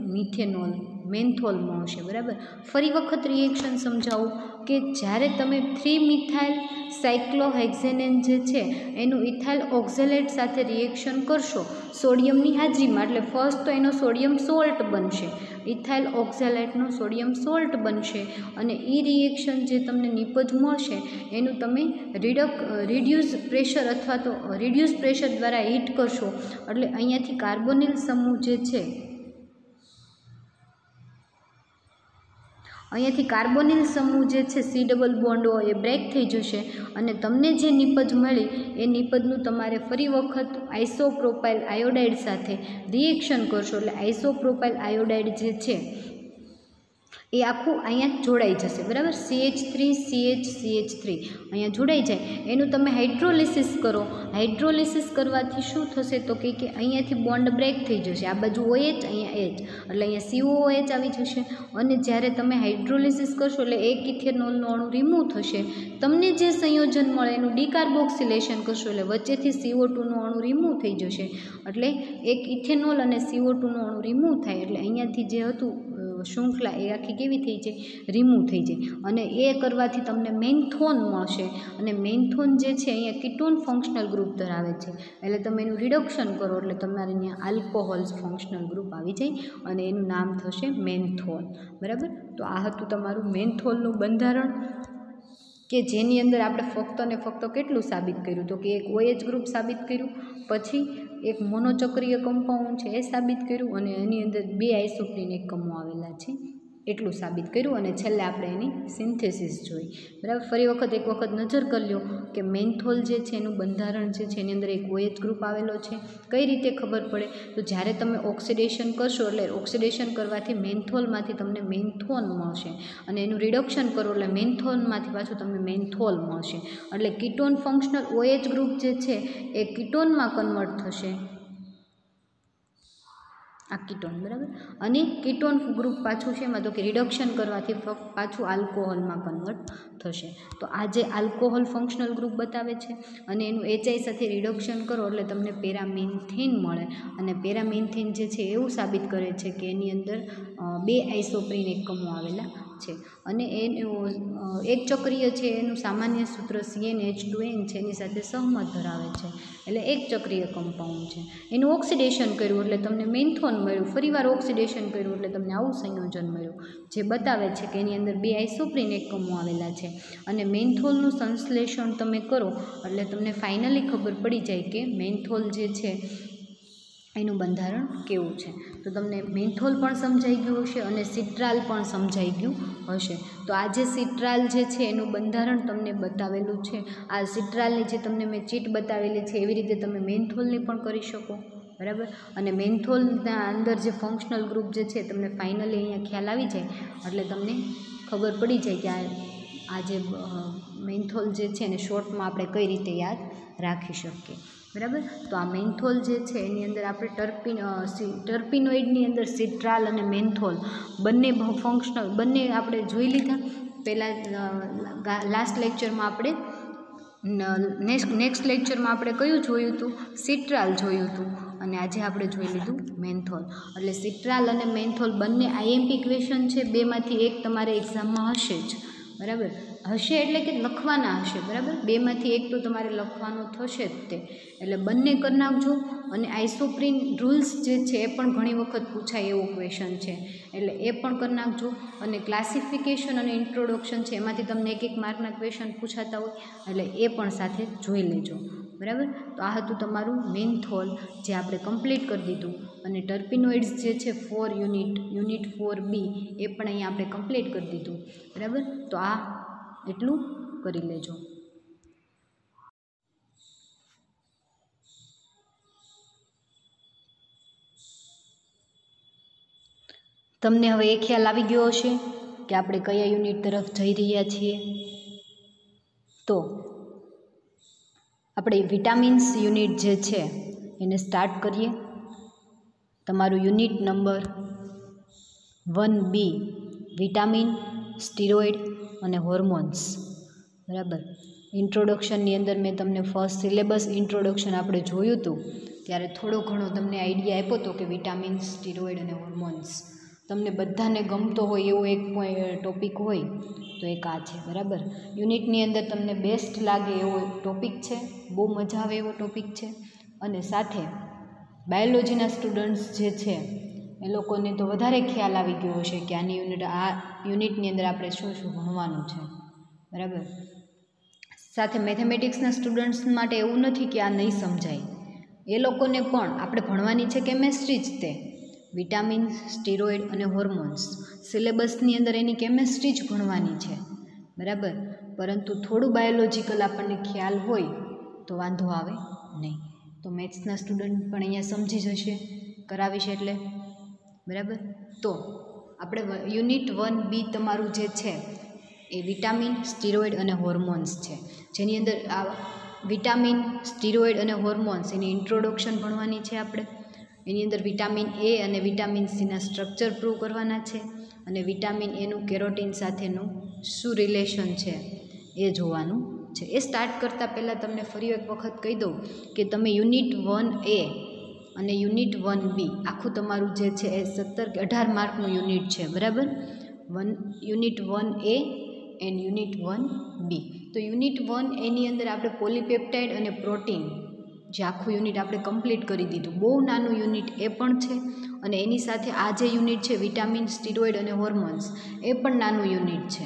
મેન્થોલ મળશે બરાબર। ફરી વખત રિએક્શન સમજાવું કે જ્યારે તમે 3-મિથાઇલ સાયક્લોહેક્ઝેનેન જે છે એનું ઇથાઇલ ઓક્ઝેલેટ સાથે રિએક્શન કરશો સોડિયમની હાજરીમાં એટલે ફર્સ્ટ તો એનો સોડિયમ સોલ્ટ બનશે, ઇથાઇલ ઓક્ઝેલેટનો સોડિયમ સોલ્ટ બનશે અને એ રિએક્શન જે તમને નિપજ મળશે એનું તમે રિડ્યુસ પ્રેશર દ્વારા હીટ કરશો એટલે અહીંયાથી કાર્બોનિલ સમૂહ જે છે C⋯O એ બ્રેક થઈ જશે અને તમને જે નિપજ મળી એ નિપજનું તમારે ફરી વખત આઇસોપ્રોપાઇલ આયોડાઇડ સાથે રિએક્શન કરશો એટલે આઇસોપ્રોપાઇલ આયોડાઇડ જે છે એ આખું અહીંયા જોડાઈ જશે બરાબર, CH3 અહીંયા જોડાઈ જાય એનું તમે હાઇડ્રોલિસિસ કરો, હાઇડ્રોલિસિસ કરવાથી શું થશે તો કે અહીંયાથી બોન્ડ બ્રેક થઈ જશે, આ બાજુ OH અહીંયા H એટલે અહીંયા COOH આવી જશે અને જ્યારે તમે હાઇડ્રોલિસિસ કરશો એટલે એક ઇથેનોલનો અણુ રિમૂવ થશે, તમને જે સંયોજન મળે એનું ડિકાર્બોક્સિલેશન કરશો એટલે વચ્ચેથી CO2નો અણુ રિમૂવ થઈ જશે એટલે એક ઇથેનોલ અને CO2નો અણુ રિમૂવ થાય એટલે અહીંયાથી જે હતું શૃંખલા એ આખી કેવી થઈ જાય, રિમૂવ થઈ જાય અને એ કરવાથી તમને મેન્થોન મળશે અને મેન્થોન જે છે અહીંયા કીટોન ફંક્શનલ ગ્રુપ ધરાવે છે એટલે તમે એનું રિડક્શન કરો એટલે તમારે અહીંયા આલ્કોહોલ્સ ફંક્શનલ ગ્રુપ આવી જાય અને એનું નામ થશે મેન્થોલ બરાબર। તો આ હતું તમારું મેન્થોલનું બંધારણ કે જેની અંદર આપણે ફક્ત ને ફક્ત કેટલું સાબિત કર્યું તો કે એક OH ગ્રુપ સાબિત કર્યું, પછી એક મોનોચક્રીય કમ્પાઉન્ડ છે એ સાબિત કર્યું અને એની અંદર 2 આઇસોપ્રીન એકમો આવેલા છે એટલું સાબિત કર્યું અને છેલ્લે આપણે એની સિન્થેસિસ જોઈ, બરાબર. ફરી એક વખત નજર કરી લો કે મેન્થોલ જે છે એનું બંધારણ જે છે એની અંદર એક OH ગ્રુપ આવેલો છે. કઈ રીતે ખબર પડે? તો જ્યારે તમે ઓક્સિડેશન કરશો એટલે ઓક્સિડેશન કરવાથી મેન્થોલમાંથી તમને મેન્થોન મળશે અને એનું રિડક્શન કરો એટલે મેન્થોનમાંથી પાછું તમને મેન્થોલ મળશે. એટલે કીટોન ફંક્શનલ OH ગ્રુપ જે છે એ કીટોનમાં કન્વર્ટ થશે, આ કીટોન, બરાબર. અને કીટોન ગ્રુપ પાછું છે એમાં તો કે રિડક્શન કરવાથી પાછું આલ્કોહોલમાં કન્વર્ટ થશે. તો આ જે આલ્કોહોલ ફંક્શનલ ગ્રુપ બતાવે છે અને એનું HI સાથે રિડક્શન કરો એટલે તમને પેરામેન્થીન મળે અને પેરામેન્થીન જે છે એવું સાબિત કરે છે કે એની અંદર 2 આઇસોપ્રીન એકમો આવેલા છે અને એનું એક ચક્રીય છે એનું સામાન્ય સૂત્ર CnH2n છે એની સાથે સહમત ધરાવે છે એટલે એક ચક્રીય કમ્પાઉન્ડ છે. એનું ઓક્સિડેશન કર્યું એટલે તમને મેન્થોન મળ્યું, ફરીવાર ઓક્સિડેશન કર્યું એટલે તમને આવું સંયોજન મળ્યું જે બતાવે છે કે એની અંદર 2 આઇસોપ્રીન એકમો આવેલા છે. અને મેન્થોલનું સંશ્લેષણ તમે કરો એટલે તમને ફાઇનલી ખબર પડી જાય કે મેન્થોલ જે છે એનું બંધારણ કેવું છે. તો તમને મેન્થોલ પણ સમજાઈ ગયું હશે અને સિટ્રાલ પણ સમજાઈ ગયું હશે. તો આ જે સિટ્રાલ જે છે એનું બંધારણ તમને બતાવેલું છે. આ સિટ્રાલની જે તમને મેં ચીટ બતાવેલી છે એવી રીતે તમે મેન્થોલની પણ કરી શકો, બરાબર. અને મેન્થોલના અંદર જે ફંક્શનલ ગ્રુપ જે છે તમને ફાઇનલી અહીંયા ખ્યાલ આવી જાય એટલે તમને ખબર પડી જાય કે આ જે મેન્થોલ જે છે એને શોર્ટમાં આપણે કઈ રીતે યાદ રાખી શકીએ, બરાબર. તો આ મેન્થોલ જે છે એની અંદર આપણે ટર્પિનોઇડની અંદર સિટ્રાલ અને મેન્થોલ બંને ફંક્શનલ બંને આપણે જોઈ લીધા. પહેલાં લાસ્ટ લેક્ચરમાં આપણે નેક્સ્ટ લેક્ચરમાં આપણે કયું જોયું હતું? સિટ્રાલ જોયું હતું અને આજે આપણે જોઈ લીધું મેન્થોલ. એટલે સિટ્રાલ અને મેન્થોલ બંને IMP ક્વેશ્ચન છે, બેમાંથી એક તમારે એક્ઝામમાં હશે જ, બરાબર. હશે એટલે કે લખવાના હશે, બરાબર. બેમાંથી એક તો તમારે લખવાનું થશે જ તે, એટલે બંને કરી નાખજો. અને આઇસોપ્રીન રૂલ્સ જે છે એ પણ ઘણી વખત પૂછાય એવો ક્વેશ્ચન છે એટલે એ પણ કરી નાખજો. અને ક્લાસિફિકેશન અને ઇન્ટ્રોડક્શન છે એમાંથી તમને 1-1 માર્કના ક્વેશ્ચન પૂછાતા હોય એટલે એ પણ સાથે જોઈ લેજો, બરાબર. તો આ હતું તમારું મેન્થોલ જે આપણે કમ્પ્લીટ કરી દીધું. અને ટર્પિનોઇડ્સ જે છે 4 યુનિટ 4B એ પણ અહીંયા આપણે કમ્પ્લીટ કરી દીધું, બરાબર. તો આ એટલું કરી લેજો. તમને હવે એ ખ્યાલ આવી ગયો હશે કે આપણે કયા યુનિટ તરફ જઈ રહ્યા છીએ. તો આપણે વિટામિન્સ યુનિટ જે છે એને સ્ટાર્ટ કરીએ. તમારું unit number 1B vitamin, steroid અને હોર્મોન્સ, બરાબર. ઇન્ટ્રોડક્શનની અંદર મેં તમને ફર્સ્ટ સિલેબસ ઇન્ટ્રોડક્શન આપણે જોયું હતું ત્યારે થોડો ઘણો તમને આઈડિયા આપ્યો હતો કે વિટામિન, સ્ટીરોઇડ અને હોર્મોન્સ તમને બધાને ગમતો હોય એવો એક ટોપિક હોય તો એક આ છે, બરાબર. યુનિટની અંદર તમને બેસ્ટ લાગે એવો ટોપિક છે, બહુ મજા આવે એવો ટોપિક છે. અને સાથે બાયોલોજીના સ્ટુડન્ટ્સ જે છે એ લોકોને તો વધારે ખ્યાલ આવી ગયો હશે કે આ યુનિટની અંદર આપણે શું શું ભણવાનું છે, બરાબર. સાથે મેથેમેટિક્સના સ્ટુડન્ટ્સ માટે એવું નથી કે આ નહીં સમજાય, એ લોકોને પણ આપણે ભણવાની છે કેમેસ્ટ્રી જ તે વિટામિન, સ્ટીરોઇડ અને હોર્મોન્સ સિલેબસની અંદર એની કેમેસ્ટ્રી જ ભણવાની છે, બરાબર. પરંતુ થોડું બાયોલોજીકલ આપણને ખ્યાલ હોય તો વાંધો આવે નહીં. તો મેથ્સના સ્ટુડન્ટ પણ અહીંયા સમજી જશે કરાવીશ એટલે, બરાબર. તો આપણે યુનિટ 1B તમારું જે છે એ વિટામિન, સ્ટીરોઇડ અને હોર્મોન્સ છે, જેની અંદર આ વિટામિન, સ્ટીરોઇડ અને હોર્મોન્સ એની ઇન્ટ્રોડક્શન ભણવાની છે આપણે. એની અંદર વિટામિન A અને વિટામિન Cના સ્ટ્રક્ચર પ્રૂવ કરવાના છે અને વિટામિન Aનું કેરોટીન સાથેનું શું રિલેશન છે એ જોવાનું છે. એ સ્ટાર્ટ કરતાં પહેલાં તમને ફરી એક વખત કહી દઉં કે તમે યુનિટ 1A અને યુનિટ 1B આખું તમારું જે છે એ 17 કે 18 માર્કનું યુનિટ છે, બરાબર. Unit 1A and unit 1B. તો યુનિટ 1Aની અંદર આપણે પોલીપેપ્ટાઇડ અને પ્રોટીન જે આખું યુનિટ આપણે કમ્પ્લીટ કરી દીધું. બહુ નાનું યુનિટ એ પણ છે અને એની સાથે આ જે યુનિટ છે વિટામિન, સ્ટીરોઇડ અને હોર્મોન્સ એ પણ નાનું યુનિટ છે,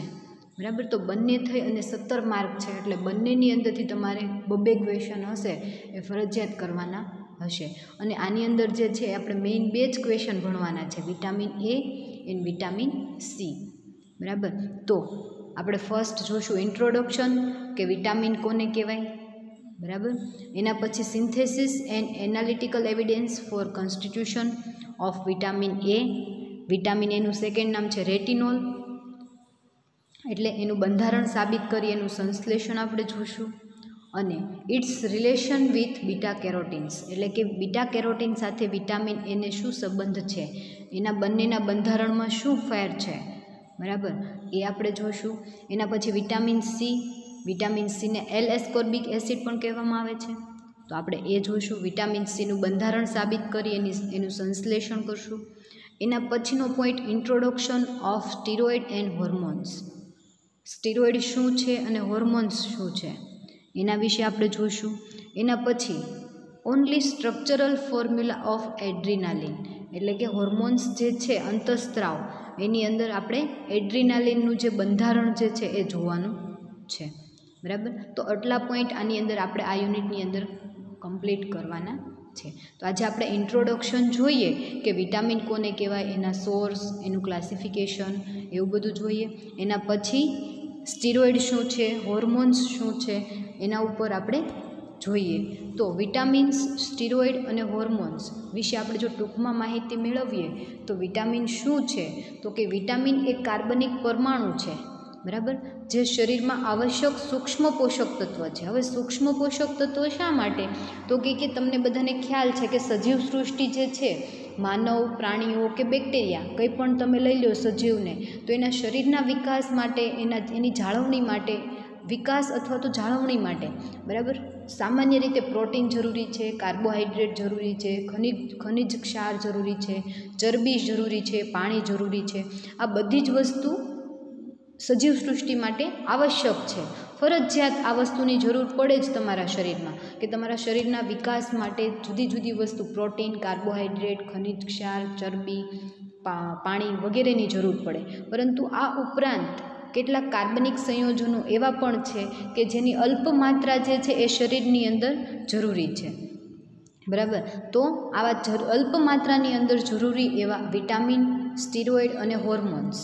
બરાબર. તો બંને થઈ અને 17 માર્ક છે એટલે બંનેની અંદરથી તમારે 2 ક્વેશ્ચન હશે એ ફરજિયાત કરવાના હશે. અને આની અંદર જે છે આપણે મેઇન 2 જ ક્વેશ્ચન ભણવાના છે, vitamin A in vitamin C. બરાબર. તો આપણે ફર્સ્ટ જોશું ઇન્ટ્રોડક્શન કે વિટામિન કોને કહેવાય. બરાબર. એના પછી synthesis and analytical evidence for constitution of vitamin A. Vitamin એનું સેકન્ડ નામ છે રેટિનોલ, એટલે એનું બંધારણ સાબિત કરી એનું સંશ્લેષણ આપણે જોશું. અને ઇટ્સ રિલેશન વિથ બીટા કેરોટીન્સ, એટલે કે બીટા કેરોટીન સાથે વિટામિન એને શું સંબંધ છે, એના બંનેના બંધારણમાં શું ફેર છે. બરાબર, એ આપણે જોશું. એના પછી વિટામિન સી. વિટામિન સીને એલ એસ્કોર્બિક એસિડ પણ કહેવામાં આવે છે, તો આપણે એ જોશું. વિટામિન સીનું બંધારણ સાબિત કરી એનું સંશ્લેષણ કરશું. એના પછીનો point introduction of steroid and hormones. Steroid શું છે અને હોર્મોન્સ શું છે એના વિશે આપણે જોશું. એના પછી only structural formula of adrenaline, એટલે કે હોર્મોન્સ જે છે અંતઃસ્ત્રાવ, એની અંદર આપણે એડ્રીનાલિનનું જે બંધારણ જે છે એ જોવાનું છે. બરાબર. તો આટલા પોઈન્ટ આની અંદર આપણે આ યુનિટની અંદર કમ્પ્લીટ કરવાના છે. તો આજે આપણે ઇન્ટ્રોડક્શન જોઈએ કે વિટામિન કોને કહેવાય, એના સોર્સ, એનું ક્લાસિફિકેશન, એવું બધું જોઈએ. એના પછી સ્ટીરોઇડ શું છે, હોર્મોન્સ શું છે, એના ઉપર આપણે જોઈએ. તો વિટામિન્સ, સ્ટીરોઇડ અને હોર્મોન્સ વિશે આપણે જો ટૂંકમાં માહિતી મેળવીએ તો વિટામિન શું છે, તો કે વિટામિન એક કાર્બનિક પરમાણુ છે. બરાબર, જે શરીરમાં આવશ્યક સૂક્ષ્મ પોષક તત્વ છે. હવે સૂક્ષ્મ પોષક તત્વ શા માટે, તો કે તમને બધાને ખ્યાલ છે કે સજીવ સૃષ્ટિ જે છે, માનવ, પ્રાણીઓ કે બેક્ટેરિયા, કંઈ પણ તમે લઈ લો સજીવને, તો એના શરીરના વિકાસ માટે, એની જાળવણી માટે, વિકાસ અથવા તો જાળવણી માટે, બરાબર, સામાન્ય રીતે પ્રોટીન જરૂરી છે, કાર્બોહાઈડ્રેટ જરૂરી છે, ખનિજ ક્ષાર જરૂરી છે, ચરબી જરૂરી છે, પાણી જરૂરી છે. આ બધી જ વસ્તુ સજીવ સૃષ્ટિ માટે આવશ્યક છે. ફરજિયાત આ વસ્તુની જરૂર પડે જ તમારા શરીરમાં, કે તમારા શરીરના વિકાસ માટે જુદી જુદી વસ્તુ, પ્રોટીન, કાર્બોહાઈડ્રેટ, ખનિજ ક્ષાર, ચરબી, પાણી વગેરેની જરૂર પડે. પરંતુ આ ઉપરાંત કેટલાક કાર્બનિક સંયોજનો એવા પણ છે કે જેની અલ્પ માત્રા જે છે એ શરીરની અંદર જરૂરી છે. બરાબર. તો આવા અલ્પ માત્રાની અંદર જરૂરી એવા વિટામિન, સ્ટીરોઇડ અને હોર્મોન્સ,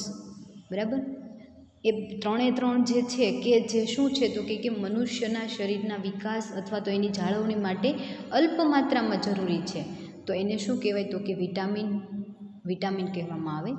બરાબર, એ ત્રણે ત્રણ જે છે કે જે શું છે, તો કે મનુષ્યના શરીરના વિકાસ અથવા તો એની જાળવણી માટે અલ્પ માત્રામાં જરૂરી છે. તો એને શું કહેવાય, તો કે વિટામિન કહેવામાં આવે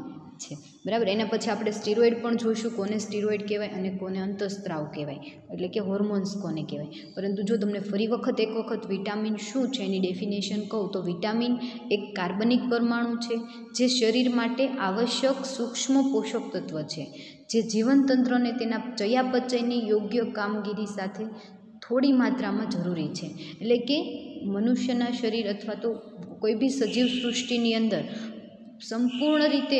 છે. બરાબર. એના પછી આપણે સ્ટીરોઇડ પણ જોઈશું, કોને સ્ટીરોઇડ કહેવાય અને કોને અંતઃસ્ત્રાવ કહેવાય, એટલે કે હોર્મોન્સ કોને કહેવાય. પરંતુ જો તમને ફરી એક વખત વિટામિન શું છે એની ડેફિનેશન કહું તો વિટામિન એક કાર્બનિક પરમાણુ છે, જે શરીર માટે આવશ્યક સૂક્ષ્મ પોષક તત્વ છે, જે જીવનતંત્રને તેના ચયાપચયની યોગ્ય કામગીરી સાથે થોડી માત્રામાં જરૂરી છે. એટલે કે મનુષ્યના શરીર અથવા તો કોઈ બી સજીવ સૃષ્ટિની અંદર સંપૂર્ણ રીતે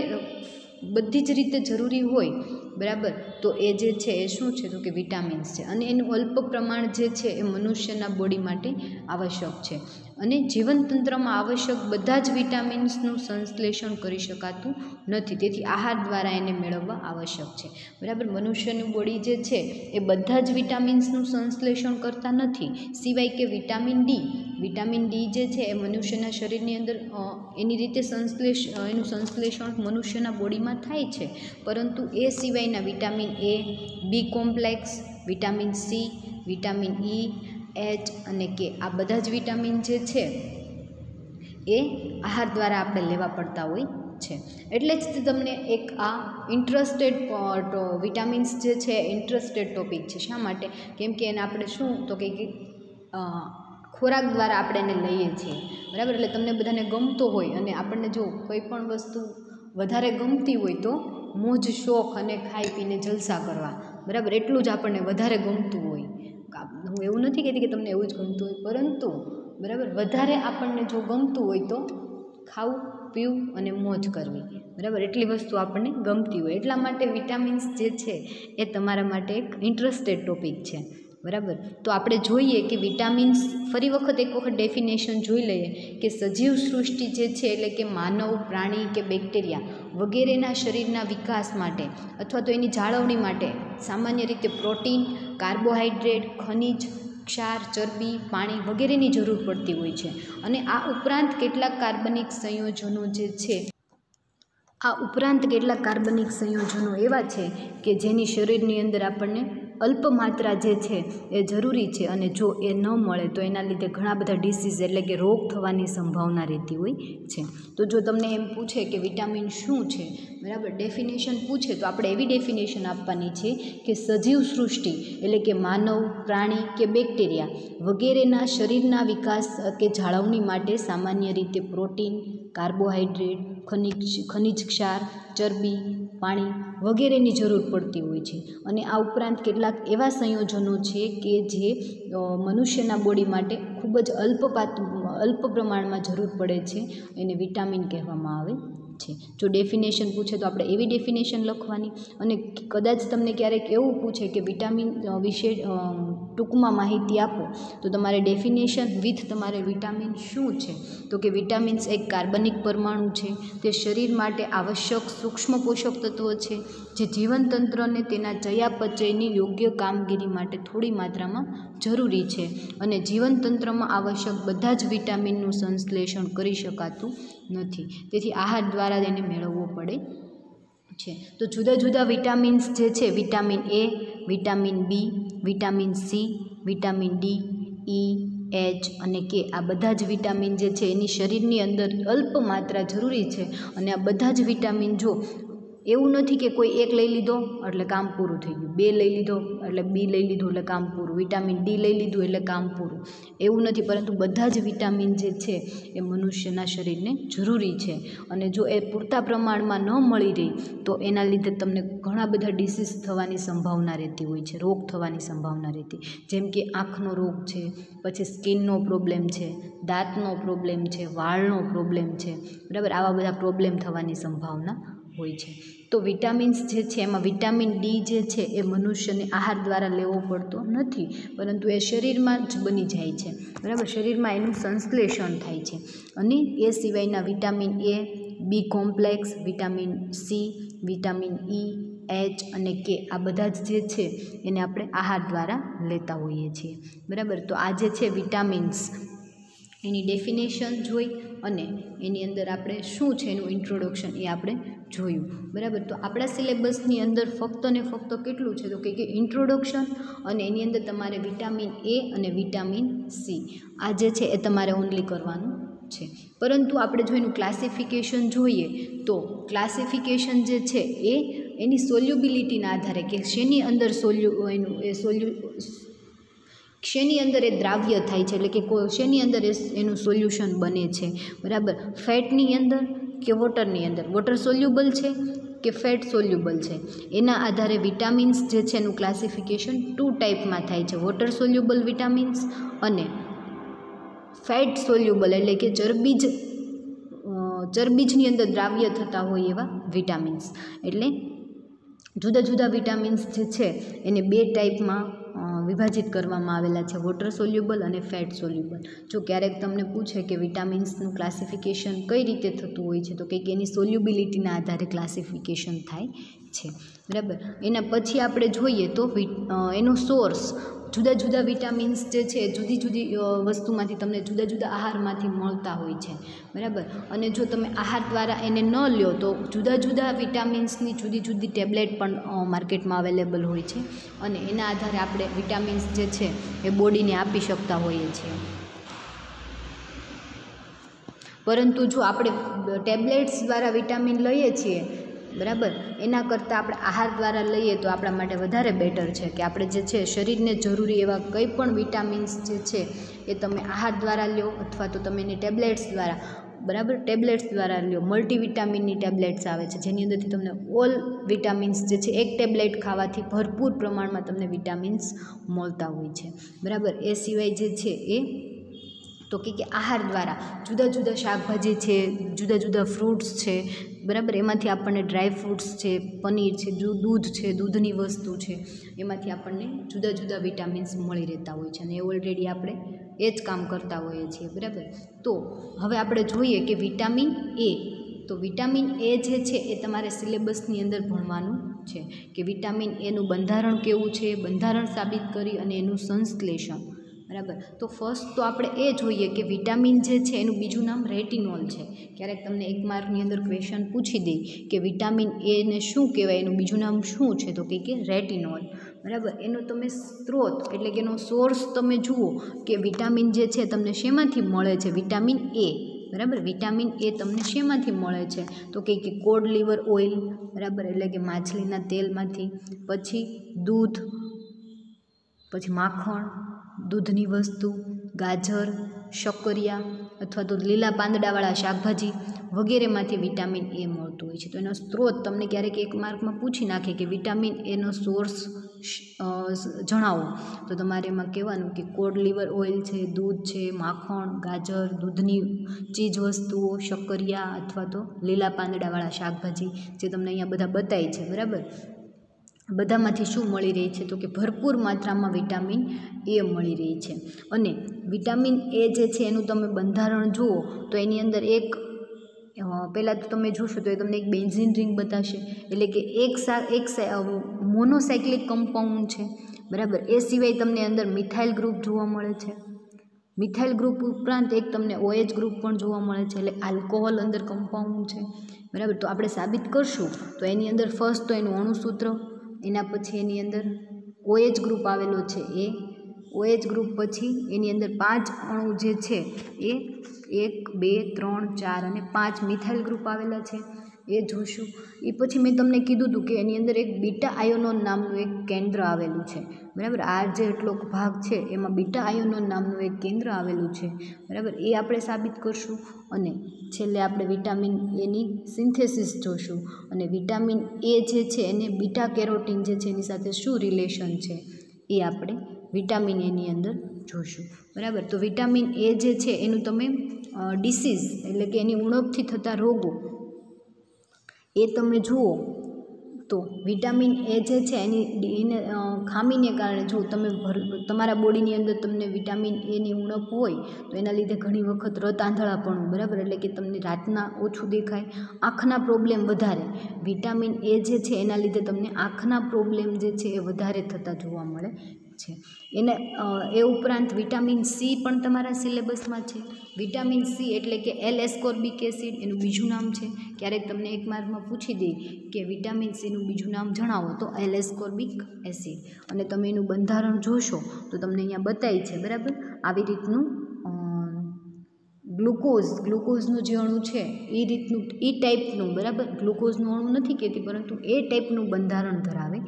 બધી જ રીતે જરૂરી હોય, બરાબર, તો એ જે છે એ શું છે, તો કે વિટામિન્સ છે. અને એનું અલ્પ પ્રમાણ જે છે એ મનુષ્યના બોડી માટે આવશ્યક છે. અને જીવનતંત્રમાં આવશ્યક બધા જ વિટામિન્સનું સંશ્લેષણ કરી શકાતું નથી, તેથી આહાર દ્વારા એને મેળવવા આવશ્યક છે. બરાબર. મનુષ્યનું બોડી જે છે એ બધા જ વિટામિન્સનું સંશ્લેષણ કરતા નથી, સિવાય કે વિટામિન ડી જે છે એ મનુષ્યના શરીરની અંદર એની રીતે એનું સંશ્લેષણ મનુષ્યના બોડીમાં થાય છે. પરંતુ એ સિવાયના vitamin A, B complex, vitamin C, vitamin E, H અને કે, આ બધા જ વિટામિન જે છે એ આહાર દ્વારા આપણે લેવા પડતા હોય છે. એટલે જ તમને એક આ ઇન્ટરેસ્ટેડ વિટામિન્સ જે છે ઇન્ટરેસ્ટેડ ટોપિક છે. શા માટે? કેમ કે એને આપણે શું, તો કે ખોરાક દ્વારા આપણે એને લઈએ છીએ. બરાબર. એટલે તમને બધાને ગમતો હોય અને આપણને જો કોઈ પણ વસ્તુ વધારે ગમતી હોય તો મોજ શોખ અને ખાઈ પીને જલસા કરવા, બરાબર, એટલું જ આપણને વધારે ગમતું હોય. હું એવું નથી કહેતી કે તમને એવું જ ગમતું હોય, પરંતુ બરાબર વધારે આપણને જો ગમતું હોય તો ખાવું, પીવું અને મોજ કરવી, બરાબર, એટલી વસ્તુ આપણને ગમતી હોય. એટલા માટે વિટામિન્સ જે છે એ તમારા માટે એક ઇન્ટરેસ્ટેડ ટોપિક છે. બરાબર. તો આપણે જોઈએ કે વિટામિન્સ ફરી એક વખત ડેફિનેશન જોઈ લઈએ કે સજીવ સૃષ્ટિ જે છે, એટલે કે માનવ, પ્રાણી કે બેક્ટેરિયા વગેરેના શરીરના વિકાસ માટે અથવા તો એની જાળવણી માટે સામાન્ય રીતે પ્રોટીન, કાર્બોહાઈડ્રેટ, ખનિજ ક્ષાર, ચરબી, પાણી વગેરેની જરૂર પડતી હોય છે. અને આ ઉપરાંત કેટલાક કાર્બનિક સંયોજનો જે છે આ ઉપરાંત કેટલાક કાર્બનિક સંયોજનો એવા છે કે જેની શરીરની અંદર આપણને અલ્પ માત્રા જે છે એ જરૂરી છે, અને જો એ ન મળે તો એના લીધે ઘણા બધા ડિસીઝ એટલે કે રોગ થવાની સંભાવના રહેતી હોય છે. તો જો તમને એમ પૂછે કે વિટામિન શું છે, બરાબર, ડેફિનેશન પૂછે તો આપણે એવી ડેફિનેશન આપવાની છે કે સજીવ સૃષ્ટિ એટલે કે માનવ, પ્રાણી કે બેક્ટેરિયા વગેરેના શરીરના વિકાસ કે જાળવણી માટે સામાન્ય રીતે પ્રોટીન, કાર્બોહાઈડ્રેટ, ખનિજ ક્ષાર, ચરબી, પાણી વગેરેની જરૂર પડતી હોય છે. અને આ ઉપરાંત કેટલાક એવા સંયોજનો છે કે જે મનુષ્યના બોડી માટે ખૂબ જ અલ્પ પ્રમાણમાં જરૂર પડે છે, એને વિટામિન કહેવામાં આવે છે. જો ડેફિનેશન પૂછે તો આપણે એવી ડેફિનેશન લખવાની. અને કદાચ તમને ક્યારેક એવું પૂછે કે વિટામિન વિશે ટૂંકમાં માહિતી આપો, તો તમારે ડેફિનેશન વિથ તમારે વિટામિન શું છે, તો કે વિટામિન્સ એક કાર્બનિક પરમાણુ છે. તે શરીર માટે આવશ્યક સૂક્ષ્મ પોષક તત્વો છે જે જીવનતંત્રને તેના ચયાપચયની યોગ્ય કામગીરી માટે થોડી માત્રામાં જરૂરી છે, અને જીવનતંત્રમાં આવશ્યક બધા જ વિટામિનનું સંશ્લેષણ કરી શકાતું નથી, તેથી આહાર દ્વારા તેને મેળવવો પડે છે. તો જુદા જુદા વિટામિન્સ જે છે, vitamin A, vitamin B, vitamin C, vitamin D, E, H અને કે, આ બધા જ વિટામિન જે છે એની શરીરની અંદર અલ્પ માત્રા જરૂરી છે. અને આ બધા જ વિટામિન જો એવું નથી કે કોઈ એક લઈ લીધો એટલે કામ પૂરું થઈ ગયું, બે લઈ લીધો એટલે બી લઈ લીધું એટલે કામ પૂરું, વિટામિન ડી લઈ લીધું એટલે કામ પૂરું, એવું નથી. પરંતુ બધા જ વિટામિન જે છે એ મનુષ્યના શરીરને જરૂરી છે. અને જો એ પૂરતા પ્રમાણમાં ન મળી રહી તો એના લીધે તમને ઘણા બધા ડિસીઝ થવાની સંભાવના રહેતી હોય છે, રોગ થવાની સંભાવના રહેતી, જેમ કે આંખનો રોગ છે, પછી સ્કિનનો પ્રોબ્લેમ છે, દાંતનો પ્રોબ્લેમ છે, વાળનો પ્રોબ્લેમ છે, બરાબર, આવા બધા પ્રોબ્લેમ થવાની સંભાવના હોય છે. તો વિટામિન્સ જે છે એમાં વિટામિન ડી જે છે એ મનુષ્યને આહાર દ્વારા લેવો પડતો નથી, પરંતુ એ શરીરમાં જ બની જાય છે, બરાબર, શરીરમાં એનું સંશ્લેષણ થાય છે. અને એ સિવાયના vitamin A, B complex, vitamin C, vitamin E, H અને કે, આ બધા જ જે છે એને આપણે આહાર દ્વારા લેતા હોઈએ છીએ, બરાબર. તો આ જે છે વિટામિન્સ એની ડેફિનેશન જોઈ અને એની અંદર આપણે શું છે એનું ઇન્ટ્રોડક્શન એ આપણે જોયું, બરાબર. તો આપણા સિલેબસની અંદર ફક્ત ને ફક્ત કેટલું છે તો કે ઇન્ટ્રોડક્શન, અને એની અંદર તમારે વિટામિન એ અને વિટામિન સી આ જે છે એ તમારે ઓનલી કરવાનું છે. પરંતુ આપણે જો એનું ક્લાસિફિકેશન જોઈએ તો ક્લાસિફિકેશન જે છે એ એની સોલ્યુબિલિટીના આધારે કે શેની અંદર શેની અંદર એ દ્રાવ્ય થાય છે, એટલે કે શેની અંદર એનું સોલ્યુશન બને છે, બરાબર, ફેટની અંદર કે વોટરની અંદર, વોટર સોલ્યુબલ છે કે ફેટ સોલ્યુબલ છે, એના આધારે વિટામિન્સ જે છે એનું ક્લાસિફિકેશન 2 ટાઈપમાં થાય છે, વોટર સોલ્યુબલ વિટામિન્સ અને ફેટ સોલ્યુબલ એટલે કે ચરબીજની અંદર દ્રાવ્ય થતા હોય એવા વિટામિન્સ. એટલે જુદા જુદા વિટામિન્સ જે છે એને 2 ટાઈપમાં વિભાજિત કરવામાં આવેલા છે, વોટર સોલ્યુબલ અને ફેટ સોલ્યુબલ. જો ક્યારેક તમને પૂછે કે વિટામિન્સનું ક્લાસિફિકેશન કઈ રીતે થતું હોય છે, તો કંઈક એની સોલ્યુબિલિટીના આધારે ક્લાસિફિકેશન થાય છે, બરાબર. એના પછી આપણે જોઈએ તો એનો સોર્સ, જુદા જુદા વિટામિન્સ જે છે જુદી જુદી વસ્તુમાંથી તમને જુદા જુદા આહારમાંથી મળતા હોય છે, બરાબર. અને જો તમે આહાર દ્વારા એને ન લ્યો તો જુદા જુદા વિટામિન્સની જુદી જુદી ટેબ્લેટ પણ માર્કેટમાં અવેલેબલ હોય છે, અને એના આધારે આપણે વિટામિન્સ જે છે એ બોડીને આપી શકતા હોઈએ છીએ. પરંતુ જો આપણે ટેબ્લેટ્સ દ્વારા વિટામિન લઈએ છીએ, બરાબર, એના કરતાં આપણે આહાર દ્વારા લઈએ તો આપણા માટે વધારે બેટર છે કે આપણે જે છે શરીરને જરૂરી એવા કંઈ પણ વિટામિન્સ જે છે એ તમે આહાર દ્વારા લો અથવા તો તમે એને ટેબ્લેટ્સ દ્વારા, બરાબર, ટેબ્લેટ્સ દ્વારા લો. મલ્ટીવિટામિનની ટેબ્લેટ્સ આવે છે જેની અંદરથી તમને ઓલ વિટામિન્સ જે છે એક ટેબ્લેટ ખાવાથી ભરપૂર પ્રમાણમાં તમને વિટામિન્સ મળતા હોય છે, બરાબર. એ સિવાય જે છે એ તો કે આહાર દ્વારા જુદા જુદા શાકભાજી છે, જુદા જુદા ફ્રૂટ્સ છે, બરાબર, એમાંથી આપણને ડ્રાય ફ્રૂટ્સ છે, પનીર છે, દૂધ છે, દૂધની વસ્તુ છે, એમાંથી આપણને જુદા જુદા વિટામિન્સ મળી રહેતા હોય છે, અને એ ઓલરેડી આપણે એ જ કામ કરતા હોઈએ છીએ, બરાબર. તો હવે આપણે જોઈએ કે વિટામિન એ, તો વિટામિન એ જે છે એ તમારે સિલેબસની અંદર ભણવાનું છે કે વિટામિન એનું બંધારણ કેવું છે, બંધારણ સાબિત કરી અને એનું સંશ્લેષણ, બરાબર. તો ફર્સ્ટ તો આપણે એ જોઈએ કે વિટામિન જે છે એનું બીજું નામ રેટિનોલ છે. ક્યારેક તમને 1 માર્કની અંદર ક્વેશ્ચન પૂછી દે કે વિટામિન એને શું કહેવાય, એનું બીજું નામ શું છે, તો કે રેટિનોલ. બરાબર. એનો તમે સ્ત્રોત એટલે કે એનો સોર્સ તમે જુઓ કે વિટામિન જે છે તમને શેમાંથી મળે છે, વિટામિન એ. બરાબર. વિટામિન એ તમને શેમાંથી મળે છે, તો કે કોડ લીવર ઓઇલ, બરાબર, એટલે કે માછલીના તેલમાંથી, પછી દૂધ, પછી માખણ, દૂધની વસ્તુ, ગાજર, શક્કરિયા અથવા તો લીલા પાંદડાવાળા શાકભાજી વગેરેમાંથી વિટામિન એ મળતું હોય છે. તો એનો સ્ત્રોત તમને ક્યારેક 1 માર્કમાં પૂછી નાખે કે વિટામિન એનો સોર્સ જણાવો, તો તમારે એમાં કહેવાનું કે કોડ લીવર ઓઇલ છે, દૂધ છે, માખણ, ગાજર, દૂધની ચીજ વસ્તુઓ, શક્કરિયા અથવા તો લીલા પાંદડાવાળા શાકભાજી જે તમને અહીંયા બધા બતાવી છે. બરાબર. બધામાંથી શું મળી રહી છે, તો કે ભરપૂર માત્રામાં વિટામિન એ મળી રહી છે. અને વિટામિન એ જે છે એનું તમે બંધારણ જુઓ તો એની અંદર પહેલાં તો તમે જોશો તો એ તમને એક બેન્ઝીન રિંગ બતાવશે, એટલે કે એક મોનોસાયક્લિક કમ્પાઉન્ડ છે. બરાબર. એ સિવાય તમને અંદર મિથાઇલ ગ્રુપ જોવા મળે છે. મિથાઇલ ગ્રુપ ઉપરાંત એક તમને OH ગ્રુપ પણ જોવા મળે છે, એટલે આલ્કોહોલ અંદર કમ્પાઉન્ડ છે. બરાબર. તો આપણે સાબિત કરશું તો એની અંદર ફર્સ્ટ તો એનું અણુસૂત્ર, એના પછી એની અંદર OH ગ્રુપ આવેલો છે એ OH ગ્રુપ, પછી એની અંદર 5 અણુ જે છે એ 1, 2, 3, 4 અને 5 મિથાઇલ ગ્રુપ આવેલા છે એ જોશું. એ પછી મેં તમને કીધું હતું કે એની અંદર એક બીટા આયોનોન નામનું એક કેન્દ્ર આવેલું છે. બરાબર. આ જે એટલો ભાગ છે એમાં બીટા આયોનોન નામનું એક કેન્દ્ર આવેલું છે. બરાબર. એ આપણે સાબિત કરશું. અને છેલ્લે આપણે વિટામિન એની સિન્થેસિસ જોશું. અને વિટામિન એ જે છે એને બીટા કેરોટીન જે છે એની સાથે શું રિલેશન છે એ આપણે વિટામિન એની અંદર જોશું. બરાબર. તો વિટામિન એ જે છે એનું તમે ડિસીઝ એટલે કે એની ઉણપથી થતા રોગો એ તમે જુઓ તો વિટામિન એ જે છે એની ખામીને કારણે જો તમે તમારા બોડીની અંદર તમને વિટામિન એની ઉણપ હોય તો એના લીધે ઘણી વખત રત આંધળાપણું, બરાબર, એટલે કે તમને રાતના ઓછું દેખાય, આંખના પ્રોબ્લેમ વધારે. વિટામિન એ જે છે એના લીધે તમને આંખના પ્રોબ્લેમ જે છે એ વધારે થતા જોવા મળે છે. એ ઉપરાંત વિટામિન સી પણ તમારા સિલેબસમાં છે. વિટામિન સી એટલે કે L-એસ્કોર્બિક એસિડ એનું બીજું નામ છે. ક્યારેક તમને 1 માર્કમાં પૂછી દે કે વિટામિન સીનું બીજું નામ જણાવો તો L-એસ્કોર્બિક એસિડ. અને તમે એનું બંધારણ જોશો તો તમને અહીંયા બતાવી છે. બરાબર. આવી રીતનું ગ્લુકોઝનું જે અણુ છે એ ટાઈપનું, બરાબર, ગ્લુકોઝનું અણુ નથી કહેતી પરંતુ એ ટાઈપનું બંધારણ ધરાવે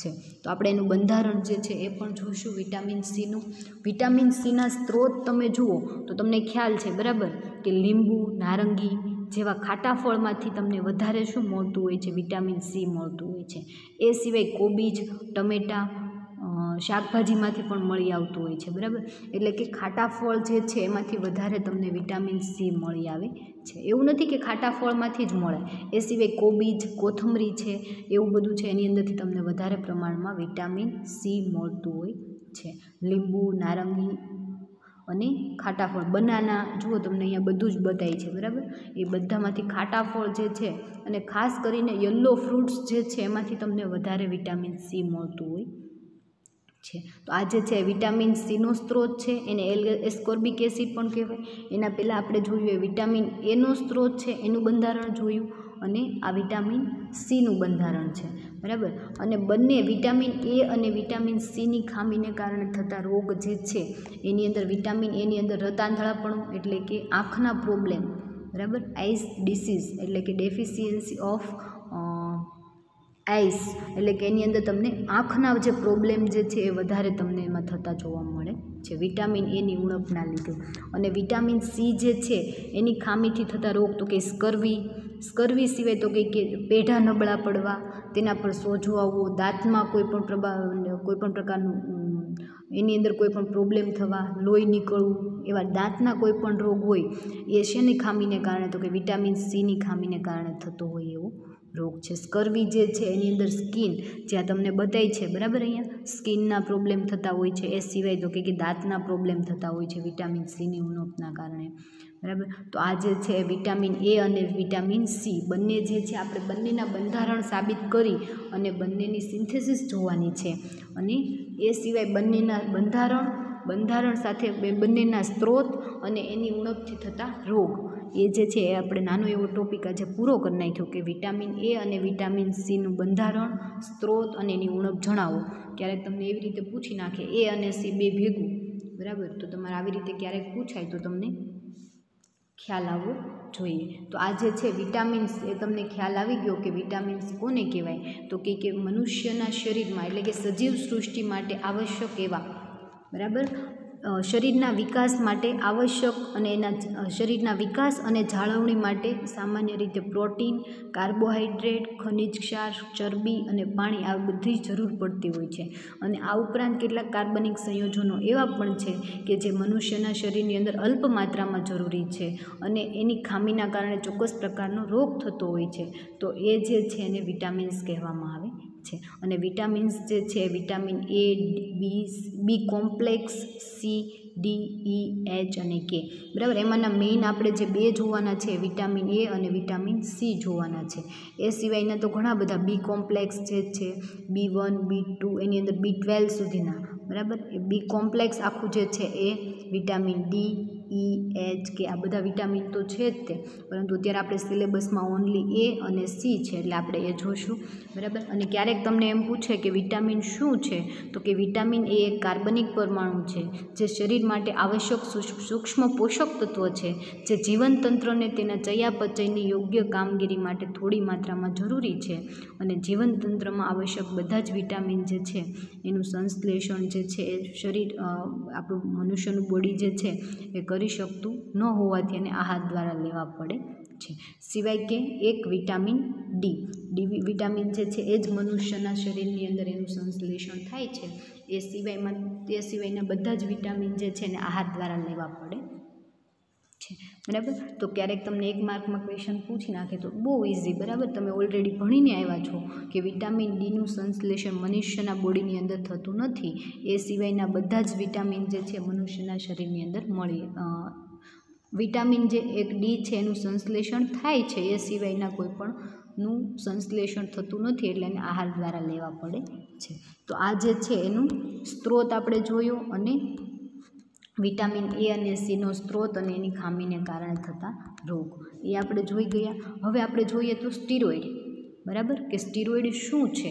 છે. તો આપણે એનું બંધારણ જે છે એ પણ જોઈશું વિટામિન સીનું. વિટામિન સીના સ્ત્રોત તમે જુઓ તો તમને ખ્યાલ છે. બરાબર, કે લીંબુ, નારંગી જેવા ખાટા ફળમાંથી તમને વધારે શું મળતું હોય છે, વિટામિન સી મળતું હોય છે. એ સિવાય કોબીજ, ટમેટાં, શાકભાજીમાંથી પણ મળી આવતું હોય છે. બરાબર. એટલે કે ખાટા ફળ જે છે એમાંથી વધારે તમને વિટામિન સી મળી આવે છે. એવું નથી કે ખાટા ફળમાંથી જ મળે, એ સિવાય કોબીજ, કોથમરી છે, એવું બધું છે એની અંદરથી તમને વધારે પ્રમાણમાં વિટામિન સી મળતું હોય છે. લીંબુ, નારંગી અને ખાટા ફળ, બનાના જુઓ તમને અહીંયા બધું જ બતાય છે. બરાબર. એ બધામાંથી ખાટા ફળ જે છે અને ખાસ કરીને યલો ફ્રૂટ્સ જે છે એમાંથી તમને વધારે વિટામિન સી મળતું હોય છે. તો આ જે છે વિટામિન સીનો સ્ત્રોત છે, એને L-એસ્કોર્બિક એસિડ પણ કહેવાય. એના પહેલાં આપણે જોયું એ વિટામિન એનો સ્ત્રોત છે એનું બંધારણ જોયું, અને આ વિટામિન સીનું બંધારણ છે. બરાબર. અને બંને વિટામિન એ અને વિટામિન સીની ખામીને કારણે થતા રોગ જે છે એની અંદર વિટામિન એની અંદર રતાંધળાપણું એટલે કે આંખના પ્રોબ્લેમ, બરાબર, આઈસ ડિસીઝ એટલે કે ડેફિશિયન્સી ઓફ આઈસ એટલે કે એની અંદર તમને આંખના જે પ્રોબ્લેમ જે છે એ વધારે તમને એમાં થતા જોવા મળે છે વિટામિન એની ઉણપના લીધે. અને વિટામિન સી જે છે એની ખામીથી થતા રોગ તો કે સ્કર્વી સિવાય તો કે પેઢા નબળા પડવા, તેના પર સોજો આવવો, દાંતમાં કોઈ પણ પ્રકારનું એની અંદર કોઈ પણ પ્રોબ્લેમ થવા, લોહી નીકળવું, એવા દાંતના કોઈ પણ રોગ હોય એ શેની ખામીને કારણે તો કે વિટામિન સીની ખામીને કારણે થતો હોય એવો રોગ છે. સ્કર્વી જે છે એની અંદર સ્કિન, જ્યાં તમને બતાવી છે. બરાબર. અહીંયા સ્કિનના પ્રોબ્લેમ થતા હોય છે. એ સિવાય તો કે દાંતના પ્રોબ્લેમ થતા હોય છે વિટામિન સીની ઉણપના કારણે. બરાબર. તો આ જે છે વિટામિન એ અને વિટામિન સી બંને જે છે આપણે બંનેના બંધારણ સાબિત કરી અને બંનેની સિન્થેસિસ જોવાની છે. અને એ સિવાય બંનેના બંધારણ બંધારણ સાથે બંનેના સ્ત્રોત અને એની ઉણપથી થતા રોગ, એ જે છે એ આપણે નાનો એવો ટોપિક આજે પૂરો કરી નાખ્યો કે વિટામિન એ અને વિટામિન સીનું બંધારણ, સ્ત્રોત અને એની ઉણપ જણાવો. ક્યારેક તમને એવી રીતે પૂછી નાખે એ અને સી બે ભેગું, બરાબર, તો તમારે આવી રીતે ક્યારેક પૂછાય તો તમને ખ્યાલ આવવો જોઈએ. તો આ જે છે વિટામિન્સ, એ તમને ખ્યાલ આવી ગયો કે વિટામિન્સ કોને કહેવાય, તો કે મનુષ્યના શરીરમાં એટલે કે સજીવ સૃષ્ટિ માટે આવશ્યક એવા, બરાબર, શરીરના વિકાસ માટે આવશ્યક અને એના શરીરના વિકાસ અને જાળવણી માટે સામાન્ય રીતે પ્રોટીન, કાર્બોહાઈડ્રેટ, ખનિજ ક્ષાર, ચરબી અને પાણી આ બધી જરૂર પડતી હોય છે. અને આ ઉપરાંત કેટલાક કાર્બનિક સંયોજનો એવા પણ છે કે જે મનુષ્યના શરીરની અંદર અલ્પ માત્રામાં જરૂરી છે અને એની ખામીના કારણે ચોક્કસ પ્રકારનો રોગ થતો હોય છે. તો એ જે છે એને વિટામિન્સ કહેવામાં આવે છે. અને વિટામિન્સ જે છે vitamin A, B complex, C, D, E, H અને કે, બરાબર. એમાંના મેઇન આપણે જે બે જોવાના છે વિટામિન એ અને વિટામિન સી જોવાના છે. એ સિવાયના તો ઘણા બધા બી કોમ્પ્લેક્સ જે છે B1, B2, એની અંદર B12 સુધીના, બરાબર. એ બી કોમ્પ્લેક્સ આખું જે છે એ વિટામિન ડી, ઈ, એચ, કે આ બધા વિટામિન તો છે જ તે, પરંતુ અત્યારે આપણે સિલેબસમાં ઓનલી એ અને સી છે એટલે આપણે એ જોઈશું, બરાબર. અને ક્યારેક તમને એમ પૂછે કે વિટામિન શું છે, તો કે વિટામિન એ એક કાર્બનિક પરમાણુ છે જે શરીર માટે આવશ્યક સૂક્ષ્મ પોષક તત્વ છે જે જીવનતંત્રને તેના ચયાપચયની યોગ્ય કામગીરી માટે થોડી માત્રામાં જરૂરી છે. અને જીવનતંત્રમાં આવશ્યક બધા જ વિટામિન જે છે એનું સંશ્લેષણ જે છે એ શરીર આપણું મનુષ્યનું બોડી જે છે એ કરી શકતું ન હોવાથી એને આહાર દ્વારા લેવા પડે છે. સિવાય કે એક વિટામિન ડી વિટામિન જે છે એ જ મનુષ્યના શરીરની અંદર એનું સંશ્લેષણ થાય છે. એ સિવાયના બધા જ વિટામિન જે છે એને આહાર દ્વારા લેવા પડે છે, બરાબર. તો ક્યારેક તમને એક માર્કમાં ક્વેશ્ચન પૂછી નાખે તો બહુ ઇઝી, બરાબર, તમે ઓલરેડી ભણીને આવ્યા છો કે વિટામિન ડીનું સંશ્લેષણ મનુષ્યના બોડીની અંદર થતું નથી. એ સિવાયના બધા જ વિટામિન જે છે મનુષ્યના શરીરની અંદર વિટામિન જે એક ડી છે એનું સંશ્લેષણ થાય છે, એ સિવાયના કોઈ પણનું સંશ્લેષણ થતું નથી એટલે એને આહાર દ્વારા લેવા પડે છે. તો આ જે છે એનું સ્ત્રોત આપણે જોયો અને વિટામિન એ અને સીનો સ્ત્રોત અને એની ખામીને કારણે થતા રોગ એ આપણે જોઈ ગયા. હવે આપણે જોઈએ તો સ્ટીરોઇડ, બરાબર, કે સ્ટીરોઇડ શું છે.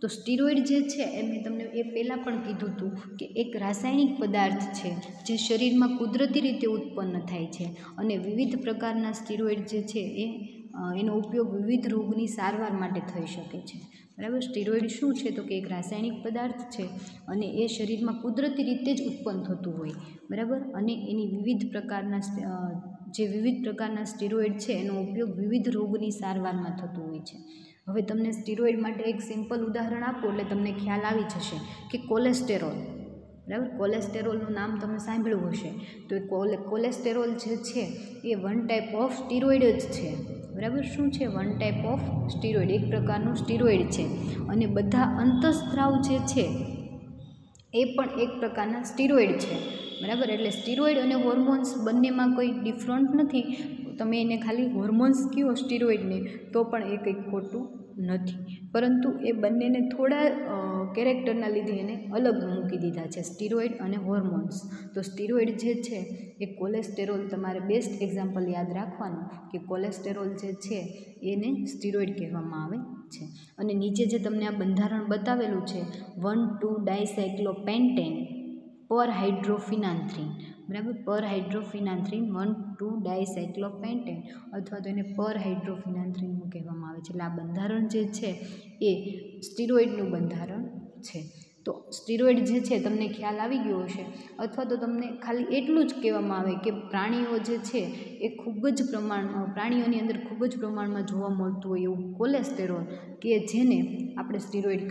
તો સ્ટીરોઇડ જે છે એ મેં તમને એ પહેલાં પણ કીધું હતું કે એક રાસાયણિક પદાર્થ છે જે શરીરમાં કુદરતી રીતે ઉત્પન્ન થાય છે અને વિવિધ પ્રકારના સ્ટીરોઇડ જે છે એનો ઉપયોગ વિવિધ રોગની સારવાર માટે થઈ શકે છે, બરાબર. સ્ટીરોઇડ શું છે તો કે એક રાસાયણિક પદાર્થ છે અને એ શરીરમાં કુદરતી રીતે જ ઉત્પન્ન થતું હોય, બરાબર. અને એની વિવિધ પ્રકારના સ્ટીરોઇડ છે એનો ઉપયોગ વિવિધ રોગની સારવારમાં થતું હોય છે. હવે તમને સ્ટીરોઇડ માટે એક સિમ્પલ ઉદાહરણ આપો એટલે તમને ખ્યાલ આવી જશે કે કોલેસ્ટેરોલ, બરાબર. કોલેસ્ટેરોલનું નામ તમે સાંભળ્યું હશે. તો કોલેસ્ટેરોલ જે છે એ વન ટાઈપ ઓફ સ્ટીરોઇડ જ છે, બરાબર. શું છે? વન ટાઈપ ઓફ સ્ટીરોઇડ, એક પ્રકારનું સ્ટીરોઇડ છે. અને બધા અંતઃસ્ત્રાવ જે છે એ પણ એક પ્રકારના સ્ટીરોઇડ છે, બરાબર. એટલે સ્ટીરોઇડ અને હોર્મોન્સ બંનેમાં કોઈ ડિફરન્ટ નથી. તમે એને ખાલી હોર્મોન્સ કહો સ્ટીરોઇડને તો પણ એ કંઈ ખોટું નથી, પરંતુ એ બંનેને થોડા કેરેક્ટરના લીધે એને અલગ મૂકી દીધા છે, સ્ટીરોઇડ અને હોર્મોન્સ. તો સ્ટીરોઇડ જે છે એ કોલેસ્ટેરોલ, તમારે બેસ્ટ એક્ઝામ્પલ યાદ રાખવાનું કે કોલેસ્ટેરોલ જે છે એને સ્ટીરોઇડ કહેવામાં આવે છે. અને નીચે જે તમને આ બંધારણ બતાવેલું છે 1,2-ડાયસાયક્લોપેન્ટેન પર હાઇડ્રોફિનાન્થ્રીન, બરાબર. પર હાઇડ્રોફિનાન્થ્રીન 1,2-ડાયસાયક્લોપેન્ટેન અથવા તો એને પર હાઇડ્રોફિનાન્થ્રીન કહેવામાં આવે છે. એટલે આ બંધારણ જે છે એ સ્ટીરોઇડનું બંધારણ છે. તો સ્ટીરોઇડ જે છે તમને ખ્યાલ આવી ગયો હશે. અથવા તો તમને ખાલી એટલું જ કહેવામાં આવે કે પ્રાણીઓ જે છે એ પ્રાણીઓની અંદર ખૂબ જ પ્રમાણમાં જોવા મળતું હોય એવું કોલેસ્ટેરોલ કે જેને આપણે સ્ટીરોઇડ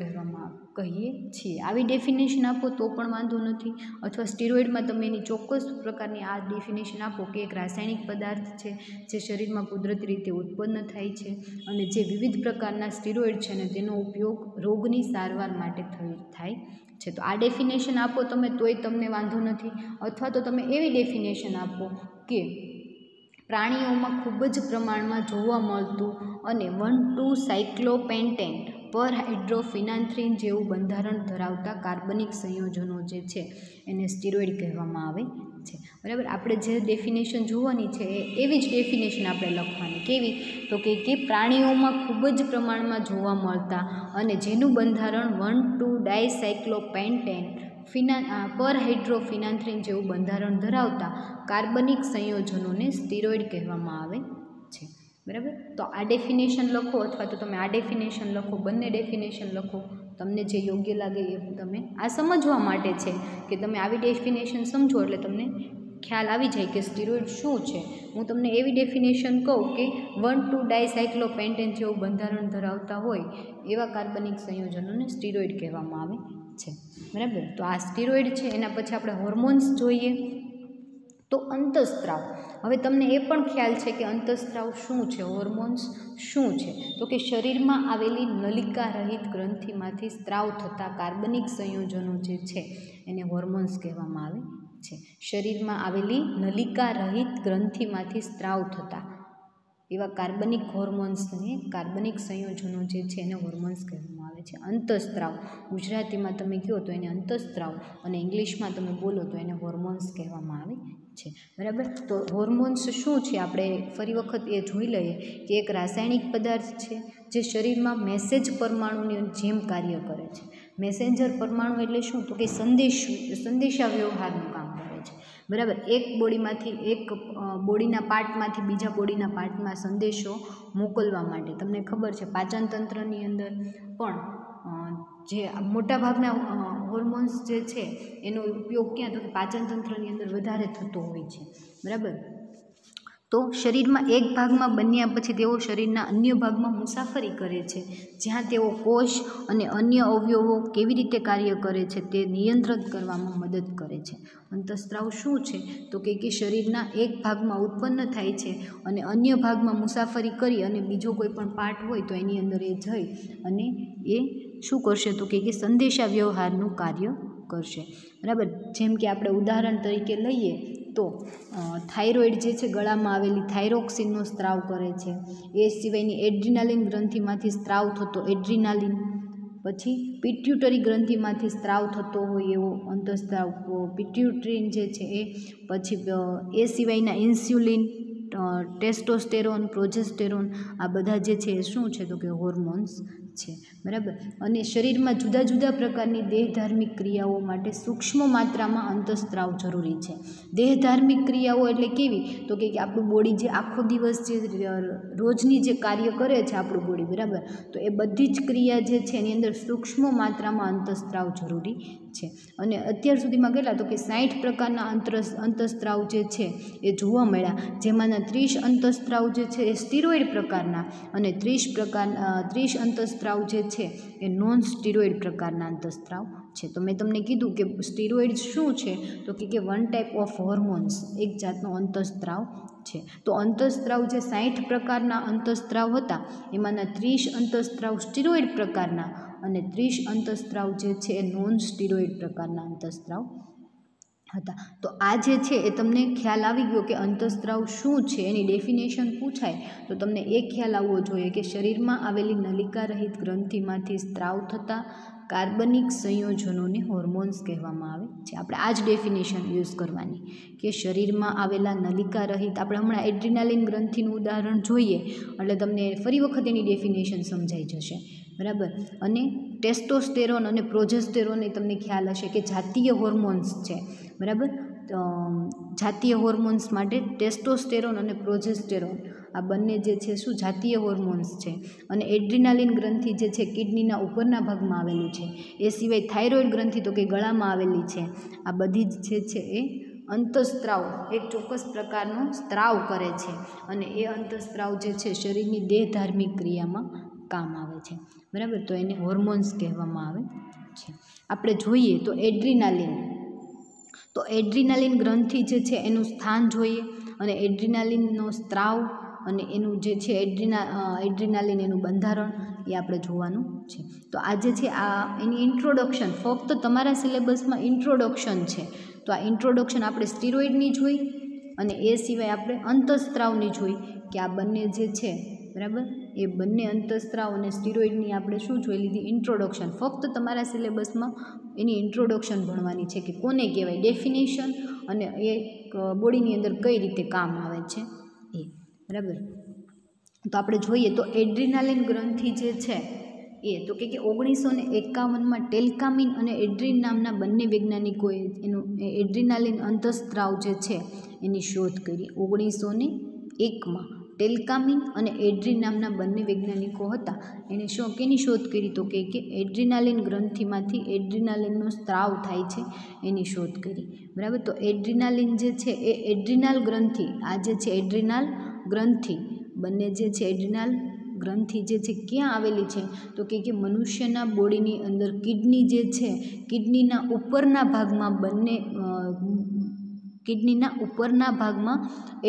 કહીએ છીએ. આવી ડેફિનેશન આપો તો પણ વાંધો નથી. અથવા સ્ટીરોઇડમાં તમે એની ચોક્કસ પ્રકારની આ ડેફિનેશન આપો કે એક રાસાયણિક પદાર્થ છે જે શરીરમાં કુદરતી રીતે ઉત્પન્ન થાય છે અને જે વિવિધ પ્રકારના સ્ટીરોઇડ છે અને તેનો ઉપયોગ રોગની સારવાર માટે થાય છે. તો આ ડેફિનેશન આપો તમે તોય તમને વાંધો નથી. અથવા તો તમે એવી ડેફિનેશન આપો કે પ્રાણીઓમાં ખૂબ જ પ્રમાણમાં જોવા મળતું અને 1,2-સાયક્લોપેન્ટેન પરહાઇડ્રોફિનાન્થ્રીન જેવું બંધારણ ધરાવતા કાર્બનિક સંયોજનો જે છે એને સ્ટીરોઇડ કહેવામાં આવે છે, બરાબર. આપણે જે ડેફિનેશન જોવાની છે એવી જ ડેફિનેશન આપણે લખવાની. કેવી? તો કે પ્રાણીઓમાં ખૂબ જ પ્રમાણમાં જોવા મળતા અને જેનું બંધારણ 1,2-ડાયસાયક્લોપેન્ટેન પરહાઇડ્રોફિનાન્થ્રીન જેવું બંધારણ ધરાવતા કાર્બનિક સંયોજનોને સ્ટીરોઇડ કહેવામાં આવે છે, બરાબર. તો આ ડેફિનેશન લખો અથવા તો તમે આ ડેફિનેશન લખો, બંને ડેફિનેશન લખો, તમને જે યોગ્ય લાગે એ તમે આ સમજવા માટે છે કે તમે આવી ડેફિનેશન સમજો એટલે તમને ખ્યાલ આવી જાય કે સ્ટીરોઇડ શું છે. હું તમને એવી ડેફિનેશન કહું કે 1,2-ડાયસાયક્લોપેન્ટેન જેવું બંધારણ ધરાવતા હોય એવા કાર્બનિક સંયોજનોને સ્ટીરોઇડ કહેવામાં આવે છે, બરાબર. તો આ સ્ટીરોઇડ છે. એના પછી આપણે હોર્મોન્સ જોઈએ. તો અંતઃસ્ત્રાવ. હવે તમને એ પણ ખ્યાલ છે કે અંતઃસ્ત્રાવ શું છે, હોર્મોન્સ શું છે? તો કે શરીરમાં આવેલી નલિકા રહિત ગ્રંથિમાંથી સ્ત્રાવ થતા કાર્બનિક સંયોજનો જે છે એને હોર્મોન્સ કહેવામાં આવે છે. શરીરમાં આવેલી નલિકા રહિત ગ્રંથિમાંથી સ્ત્રાવ થતા એવા કાર્બનિક હોર્મોન્સને, કાર્બનિક સંયોજનો જે છે એને હોર્મોન્સ કહેવામાં આવે છે. અંતઃસ્ત્રાવ ગુજરાતીમાં તમે કહો તો એને અંતઃસ્ત્રાવ અને ઇંગ્લિશમાં તમે બોલો તો એને હોર્મોન્સ કહેવામાં આવે છે, બરાબર. તો હોર્મોન્સ શું છે આપણે ફરી વખત એ જોઈ લઈએ કે એક રાસાયણિક પદાર્થ છે જે શરીરમાં મેસેજ પરમાણુની જેમ કાર્ય કરે છે. મેસેન્જર પરમાણુ એટલે શું? તો કે સંદેશા વ્યવહારનું કામ કરે છે, બરાબર. એક બોડીમાંથી એક બોડીના પાર્ટમાંથી બીજા બોડીના પાર્ટમાં સંદેશો મોકલવા માટે. તમને ખબર છે પાચન તંત્રની અંદર પણ જે મોટાભાગના હોર્મોન્સ જે છે એનો ઉપયોગ ક્યાં? તો પાચન તંત્રની અંદર વધારે થતો હોય છે, બરાબર. તો શરીરમાં એક ભાગમાં બન્યા પછી તેઓ શરીરના અન્ય ભાગમાં મુસાફરી કરે છે, જ્યાં તેઓ કોષ અને અન્ય અવયવો કેવી રીતે કાર્ય કરે છે તે નિયંત્રિત કરવામાં મદદ કરે છે. અંતઃસ્ત્રાવ શું છે? તો કે શરીરના એક ભાગમાં ઉત્પન્ન થાય છે અને અન્ય ભાગમાં મુસાફરી કરી અને બીજો કોઈ પણ પાર્ટ હોય તો એની અંદર એ જઈ અને એ શું કરશે? તો કે સંદેશા વ્યવહારનું કાર્ય કરશે, બરાબર. જેમ કે આપણે ઉદાહરણ તરીકે લઈએ તો થાઇરોઇડ જે છે ગળામાં આવેલી થાઇરોક્સિનનો સ્ત્રાવ કરે છે. એ સિવાયની એડ્રીનાલિન ગ્રંથિમાંથી સ્ત્રાવ થતો એડ્રીનાલિન, પછી પિટ્યુટરી ગ્રંથિમાંથી સ્ત્રાવ થતો હોય એવો અંતઃસ્ત્રાવ પિટ્યુટરીન જે છે એ, પછી એ સિવાયના ઇન્સ્યુલિન, ટેસ્ટોસ્ટેરોન, પ્રોજેસ્ટેરોન આ બધા જે છે એ શું છે? તો કે હોર્મોન્સ છે, બરાબર. અને શરીરમાં જુદા જુદા પ્રકારની દેહધાર્મિક ક્રિયાઓ માટે સૂક્ષ્મ માત્રામાં અંતઃસ્ત્રાવ જરૂરી છે. દેહધાર્મિક ક્રિયાઓ એટલે કેવી? તો કે આપણું બોડી જે આખો દિવસ જે રોજની જે કાર્ય કરે છે આપણું બોડી, બરાબર. તો એ બધી જ ક્રિયા જે છે એની અંદર સૂક્ષ્મ માત્રામાં અંતઃસ્ત્રાવ જરૂરી છે. અને અત્યાર સુધીમાં કેટલા? તો કે 60 પ્રકારના અંતઃસ્ત્રાવ જે છે એ જોવા મળ્યા, જેમાંના 30 અંતઃસ્ત્રાવ જે છે એ સ્ટીરોઇડ પ્રકારના અને 30 અંતઃસ્ત્રાવ જે છે એ નોન સ્ટીરોઇડ પ્રકારના અંતઃસ્ત્રાવ છે. તો મેં તમને કીધું કે સ્ટીરોઇડ શું છે? તો કે 1 ટાઈપ ઓફ હોર્મોન્સ, એક જાતનો અંતઃસ્ત્રાવ છે. તો અંતઃસ્ત્રાવ જે 60 પ્રકારના અંતઃસ્ત્રાવ હતા એમાંના 30 અંતઃસ્ત્રાવ સ્ટીરોઇડ પ્રકારના અને 30 અંતઃસ્ત્રાવ જે છે એ નોન સ્ટીરોઇડ પ્રકારના અંતઃસ્ત્રાવ હતા. તો આ જે છે એ તમને ખ્યાલ આવી ગયો કે અંતઃસ્ત્રાવ શું છે. એની ડેફિનેશન પૂછાય તો તમને એ ખ્યાલ આવવો જોઈએ કે શરીરમાં આવેલી નલિકા રહિત ગ્રંથિમાંથી સ્ત્રાવ થતા કાર્બનિક સંયોજનોને હોર્મોન્સ કહેવામાં આવે છે. આપણે આ જ ડેફિનેશન યુઝ કરવાની કે શરીરમાં આવેલા નલિકા રહિત, આપણે હમણાં એડ્રીનાલિન ગ્રંથિનું ઉદાહરણ જોઈએ એટલે તમને ફરી વખત એની ડેફિનેશન સમજાઈ જશે, બરાબર. અને ટેસ્ટોસ્ટેરોન અને પ્રોજેસ્ટેરોન એ તમને ખ્યાલ હશે કે જાતીય હોર્મોન્સ છે, બરાબર. જાતીય હોર્મોન્સ માટે ટેસ્ટોસ્ટેરોન અને પ્રોજેસ્ટેરોન આ બંને જે છે શું જાતીય હોર્મોન્સ છે. અને એડ્રીનાલિન ગ્રંથિ જે છે કિડનીના ઉપરના ભાગમાં આવેલું છે. એ સિવાય થાઇરોઇડ ગ્રંથિ તો કે ગળામાં આવેલી છે. આ બધી જ જે છે એ અંતઃસ્ત્રાવ એક ચોક્કસ પ્રકારનો સ્ત્રાવ કરે છે અને એ અંતઃસ્ત્રાવ જે છે શરીરની દેહધાર્મિક ક્રિયામાં કામ આવે છે, બરાબર. તો એને હોર્મોન્સ કહેવામાં આવે છે. આપણે જોઈએ તો એડ્રીનાલિન ગ્રંથિ જે છે એનું સ્થાન જોઈએ અને એડ્રીનાલિનનો સ્ત્રાવ અને એનું જે છે એડ્રીનાલિન એનું બંધારણ એ આપણે જોવાનું છે. તો આ જે છે આ એની ઇન્ટ્રોડક્શન ફક્ત તમારા સિલેબસમાં ઇન્ટ્રોડક્શન છે. તો આ ઇન્ટ્રોડક્શન આપણે સ્ટીરોઇડની જોઈ અને એ સિવાય આપણે અંતઃસ્ત્રાવની જોઈ કે આ બંને જે છે, બરાબર, એ બંને અંતઃસ્ત્રાવ અને સ્ટીરોઇડની આપણે શું જોઈ લીધી? ઇન્ટ્રોડક્શન. ફક્ત તમારા સિલેબસમાં એની ઇન્ટ્રોડક્શન ભણવાની છે કે કોને કહેવાય, ડેફિનેશન, અને એ બોડીની અંદર કઈ રીતે કામ આવે છે એ. બરાબર. તો આપણે જોઈએ તો એડ્રીનાલિન ગ્રંથિ જે છે એ તો કે 1951માં ટેલકામિન અને એડ્રીન નામના બંને વૈજ્ઞાનિકોએ એનું એડ્રીનાલિન અંતઃસ્ત્રાવ જે છે એની શોધ કરી. 1901માં ટેલકામિન અને એડ્રીન નામના બંને વૈજ્ઞાનિકો હતા. એને કેની શોધ કરી? તો કે એડ્રીનાલિન ગ્રંથિમાંથી એડ્રીનાલિનનો સ્ત્રાવ થાય છે એની શોધ કરી. બરાબર. તો એડ્રીનાલિન જે છે એ એડ્રીનાલ ગ્રંથિ, આ જે છે એડ્રીનાલ ગ્રંથિ, બંને જે છે એડ્રીનાલ ગ્રંથિ જે છે ક્યાં આવેલી છે? તો કે મનુષ્યના બોડીની અંદર કિડની જે છે, કિડનીના ઉપરના ભાગમાં કિડનીના ઉપરના ભાગમાં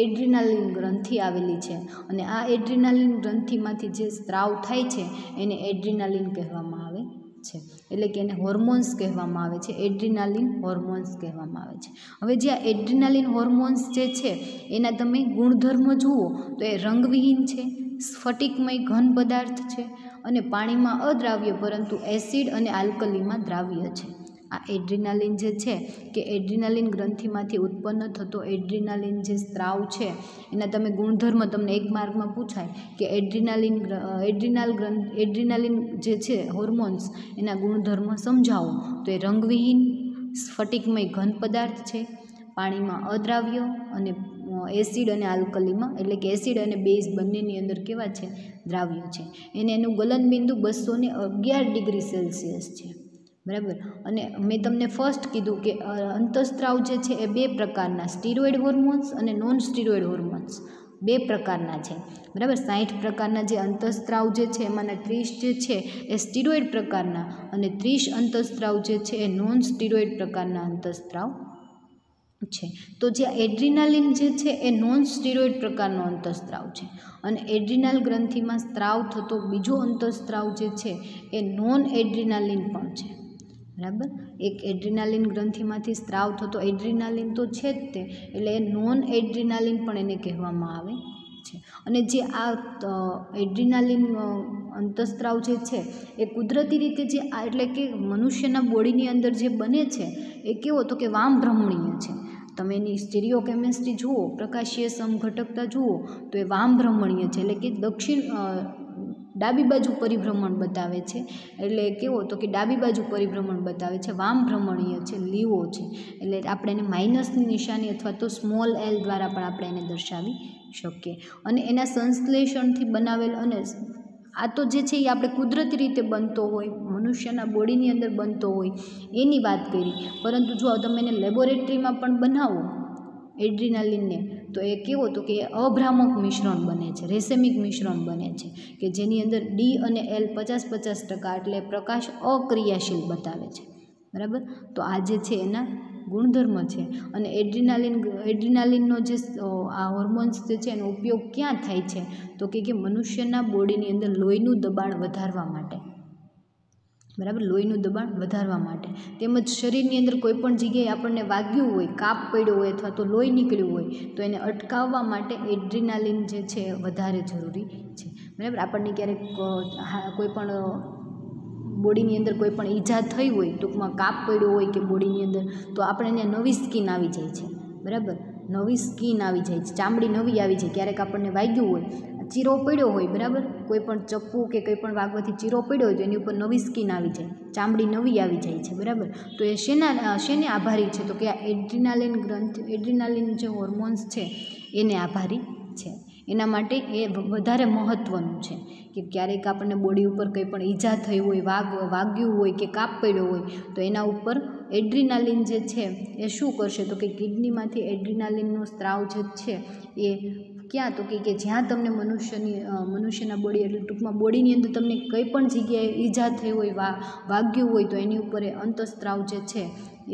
એડ્રીનાલિન ગ્રંથિ આવેલી છે. અને આ એડ્રીનાલિન ગ્રંથિમાંથી જે સ્ત્રાવ થાય છે એને એડ્રીનાલિન કહેવામાં આવે છે. એટલે કે એને હોર્મોન્સ કહેવામાં આવે છે, એડ્રીનાલિન હોર્મોન્સ કહેવામાં આવે છે. હવે જે આ એડ્રીનાલિન હોર્મોન્સ જે છે એના તમે ગુણધર્મ જુઓ તો એ રંગવિહીન છે, સ્ફટિકમય ઘન પદાર્થ છે અને પાણીમાં અદ્રાવ્ય પરંતુ એસિડ અને આલ્કલીમાં દ્રાવ્ય છે. આ એડ્રીનાલિન જે છે કે એડ્રીનાલિન ગ્રંથિમાંથી ઉત્પન્ન થતો એડ્રીનાલિન જે સ્ત્રાવ છે એના તમે ગુણધર્મ, તમને એક માર્કમાં પૂછાય કે એડ્રીનાલિન જે છે હોર્મોન્સ એના ગુણધર્મ સમજાવો, તો એ રંગવિહીન, સ્ફટિકમય ઘન પદાર્થ છે, પાણીમાં અદ્રાવ્ય અને એસિડ અને આલ્કલીમાં, એટલે કે એસિડ અને બેઝ બંનેની અંદર કેવા છે? દ્રાવ્ય છે. એનું ગલનબિંદુ 211 ડિગ્રી સેલ્સિયસ છે. બરાબર. અને મેં તમને ફર્સ્ટ કીધું કે અંતઃસ્ત્રાવ જે છે એ બે પ્રકારના, સ્ટીરોઇડ હોર્મોન્સ અને નોન સ્ટીરોઇડ હોર્મોન્સ, બે પ્રકારના છે. બરાબર. 60 પ્રકારના જે અંતઃસ્ત્રાવ જે છે એમાંના 30 જે છે એ સ્ટીરોઇડ પ્રકારના અને 30 અંતઃસ્ત્રાવ જે છે એ નોન સ્ટીરોઇડ પ્રકારના અંતઃસ્ત્રાવ છે. તો જે એડ્રીનાલિન જે છે એ નોન સ્ટીરોઇડ પ્રકારનો અંતઃસ્ત્રાવ છે અને એડ્રીનાલ ગ્રંથિમાં સ્ત્રાવ થતો બીજો અંતઃસ્ત્રાવ જે છે એ નોન એડ્રીનાલિન પણ છે. બરાબર. એક એડ્રીનાલિન ગ્રંથિમાંથી સ્ત્રાવ થતો એડ્રીનાલિન તો છે જ તે, એટલે એ નોન એડ્રીનાલિન પણ એને કહેવામાં આવે છે. અને જે આ એડ્રીનાલિન અંતઃસ્ત્રાવ જે છે એ કુદરતી રીતે જે એટલે કે મનુષ્યના બોડીની અંદર જે બને છે એ કેવો? તો કે વામભ્રમણીય છે. તમે એની સ્ટીરિયોકેમિસ્ટ્રી જુઓ, પ્રકાશીય સમઘટકતા જુઓ તો એ વામભ્રમણીય છે, એટલે કે ડાબી બાજુ પરિભ્રમણ બતાવે છે. એટલે કેવો? તો કે ડાબી બાજુ પરિભ્રમણ બતાવે છે, વામભ્રમણીય છે, લીવો છે. એટલે આપણે એને માઇનસની નિશાની અથવા તો સ્મોલ એલ દ્વારા પણ આપણે એને દર્શાવી શકીએ. અને એના સંશ્લેષણથી બનાવેલ, અને આ તો જે છે એ આપણે કુદરતી રીતે બનતો હોય, મનુષ્યના બોડીની અંદર બનતો હોય એની વાત કરી. પરંતુ જો તમે એને લેબોરેટરીમાં પણ બનાવો એડ્રીનાલિનને, તો એ કેવો? તો કે અભ્રામક મિશ્રણ બને છે, રેસેમિક મિશ્રણ બને છે કે જેની અંદર ડી અને એલ 50-50% એટલે પ્રકાશ અક્રિયાશીલ બતાવે છે. બરાબર. તો આ જે છે એના ગુણધર્મ છે. અને એડ્રીનાલિનનો જે આ હોર્મોન્સ જે છે એનો ઉપયોગ ક્યાં થાય છે? તો કે મનુષ્યના બોડીની અંદર લોહીનું દબાણ વધારવા માટે. બરાબર. લોહીનું દબાણ વધારવા માટે, તેમજ શરીરની અંદર કોઈ પણ જગ્યાએ આપણને વાગ્યું હોય, કાપ પડ્યો હોય અથવા તો લોહી નીકળ્યું હોય તો એને અટકાવવા માટે એડ્રીનાલિન જે છે વધારે જરૂરી છે. બરાબર. આપણને ક્યારેક કોઈ પણ બોડીની અંદર કોઈ પણ ઈજા થઈ હોય, ટૂંકમાં કાપ પડ્યો હોય કે બોડીની અંદર, તો આપણે ત્યાં નવી સ્કિન આવી જાય છે. બરાબર. નવી સ્કિન આવી જાય છે, ચામડી નવી આવી જાય. ક્યારેક આપણને વાગ્યું હોય, ચીરો પડ્યો હોય, બરાબર, કોઈ પણ ચપ્પુ કે કંઈ પણ વાગવાથી ચીરો પડ્યો હોય તો એની ઉપર નવી સ્કિન આવી જાય, ચામડી નવી આવી જાય છે. બરાબર. તો એ શેને આભારી છે? તો કે આ એડ્રીનાલિન જે હોર્મોન્સ છે એને આભારી છે. એના માટે એ વધારે મહત્ત્વનું છે કે ક્યારેક આપણને બોડી ઉપર કંઈ પણ ઈજા થઈ હોય, વાગ્યું હોય કે કાપ પડ્યો હોય તો એના ઉપર એડ્રીનાલિન જે છે એ શું કરશે? તો કે કિડનીમાંથી એડ્રીનાલિનનો સ્ત્રાવ જે છે એ ક્યાં? તો કે જ્યાં તમને મનુષ્યના બોડી, એટલે ટૂંકમાં બોડીની અંદર તમને કંઈ પણ જગ્યાએ ઈજા થઈ હોય, વાગ્યું હોય તો એની ઉપર એ અંતઃસ્ત્રાવ જે છે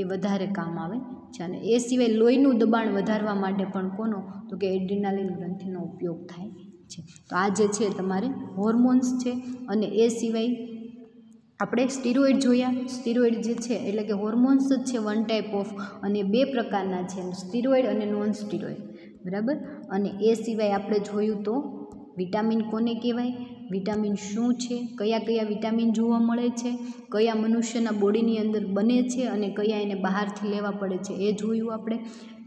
એ વધારે કામ આવે છે. અને એ સિવાય લોહીનું દબાણ વધારવા માટે પણ કોનો? તો કે એડ્રીનાલિન ગ્રંથિનો ઉપયોગ થાય છે. તો આ જે છે તમારે હોર્મોન્સ છે. અને એ સિવાય આપણે સ્ટીરોઇડ જોયા. સ્ટીરોઇડ જે છે એટલે કે હોર્મોન્સ જ છે વન ટાઈપ ઓફ, અને બે પ્રકારના છે, સ્ટીરોઇડ અને નોન સ્ટીરોઇડ. બરાબર. અને એ સિવાય આપણે જોયું તો વિટામિન કોને કહેવાય? વિટામિન શું છે, કયા કયા વિટામિન જોવા મળે છે, કયા મનુષ્યના બોડીની અંદર બને છે અને કયા એને બહારથી લેવા પડે છે એ જોયું આપણે.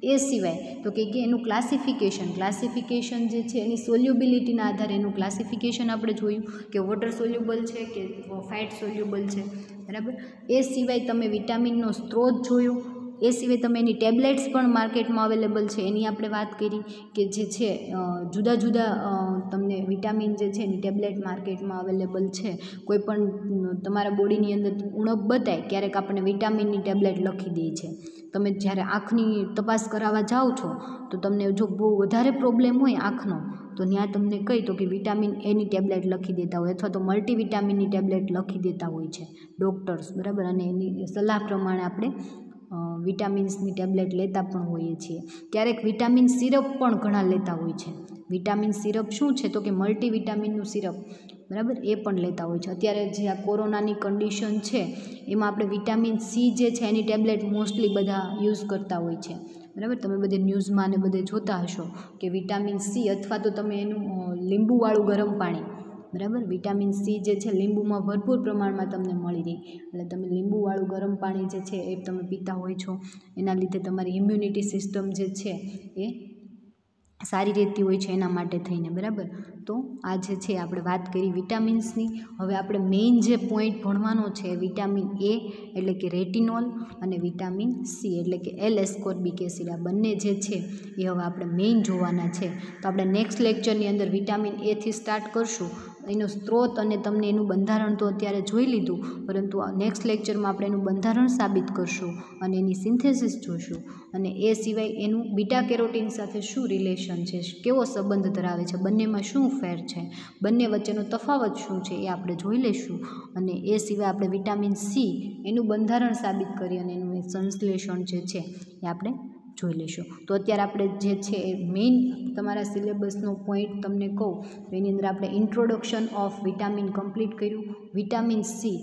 એ સિવાય તો કે એનું ક્લાસિફિકેશન જે છે એની સોલ્યુબિલિટીના આધારે એનું ક્લાસિફિકેશન આપણે જોયું કે વોટર સોલ્યુબલ છે કે ફેટ સોલ્યુબલ છે, બરાબર. એ સિવાય તમે વિટામિનનો સ્ત્રોત જોયો. એ સિવાય તમે એની ટેબ્લેટ્સ પણ માર્કેટમાં અવેલેબલ છે એની આપણે વાત કરી કે જે છે જુદા જુદા તમને વિટામિન જે છે એની ટેબ્લેટ માર્કેટમાં અવેલેબલ છે. કોઈ પણ તમારા બોડીની અંદર ઉણપ બતાય ક્યારેક આપણને વિટામિનની ટેબ્લેટ લખી દે છે. તમે જ્યારે આંખની તપાસ કરાવવા જાઓ છો તો તમને જો બહુ વધારે પ્રોબ્લેમ હોય આંખનો તો ત્યાં તમને કહી તો કે વિટામિન એની ટેબ્લેટ લખી દેતા હોય અથવા તો મલ્ટીવિટામિનની ટેબ્લેટ લખી દેતા હોય છે ડૉક્ટર્સ, બરાબર. અને એની સલાહ પ્રમાણે આપણે વિટામિન્સની ટેબ્લેટ લેતા પણ હોઈએ છીએ. ક્યારેક વિટામિન સિરપ પણ ઘણા લેતા હોય છે. વિટામિન સિરપ શું છે તો કે મલ્ટીવિટામિનનું સિરપ, બરાબર, એ પણ લેતા હોય છે. અત્યારે જે આ કોરોનાની કન્ડિશન છે એમાં આપણે વિટામિન સી જે છે એની ટેબ્લેટ મોસ્ટલી બધા યુઝ કરતા હોય છે, બરાબર. તમે બધે ન્યૂઝમાં ને બધે જોતા હશો કે વિટામિન સી અથવા તો તમે એનું લીંબુવાળું ગરમ પાણી, બરાબર, વિટામિન સી જે છે લીંબુમાં ભરપૂર પ્રમાણમાં તમને મળી રહે એટલે તમે લીંબુવાળું ગરમ પાણી જે છે એ તમે પીતા હોય છો. એના લીધે તમારી ઇમ્યુનિટી સિસ્ટમ જે છે એ સારી રહેતી હોય છે એના માટે થઈને, બરાબર. તો આ જે છે આપણે વાત કરી વિટામિન્સની. હવે આપણે મેઇન જે પોઈન્ટ ભણવાનો છે વિટામિન એ એટલે કે રેટિનોલ અને વિટામિન સી એટલે કે એલ એસ્કોર્બિક એસિડ, આ બંને જે છે એ હવે આપણે મેઇન જોવાના છે. તો આપણે નેક્સ્ટ લેક્ચરની અંદર વિટામિન એથી સ્ટાર્ટ કરશું. એનો સ્ત્રોત અને તમને એનું બંધારણ તો અત્યારે જોઈ લીધું, પરંતુ નેક્સ્ટ લેક્ચરમાં આપણે એનું બંધારણ સાબિત કરશું અને એની સિન્થેસિસ જોઈશું. અને એ સિવાય એનું બીટા કેરોટીન સાથે શું રિલેશન છે, કેવો સંબંધ ધરાવે છે, બંનેમાં શું ફેર છે, બંને વચ્ચેનો તફાવત શું છે એ આપણે જોઈ લઈશું. અને એ સિવાય આપણે વિટામિન સી એનું બંધારણ સાબિત કરી અને એનું સંશ્લેષણ જે છે એ આપણે જોઈ લઈશું. તો અત્યારે આપણે જે છે એ મેઇન તમારા સિલેબસનો પોઈન્ટ તમને કહું તો એની અંદર આપણે ઇન્ટ્રોડક્શન ઓફ વિટામિન કમ્પ્લીટ કર્યું. વિટામિન સી,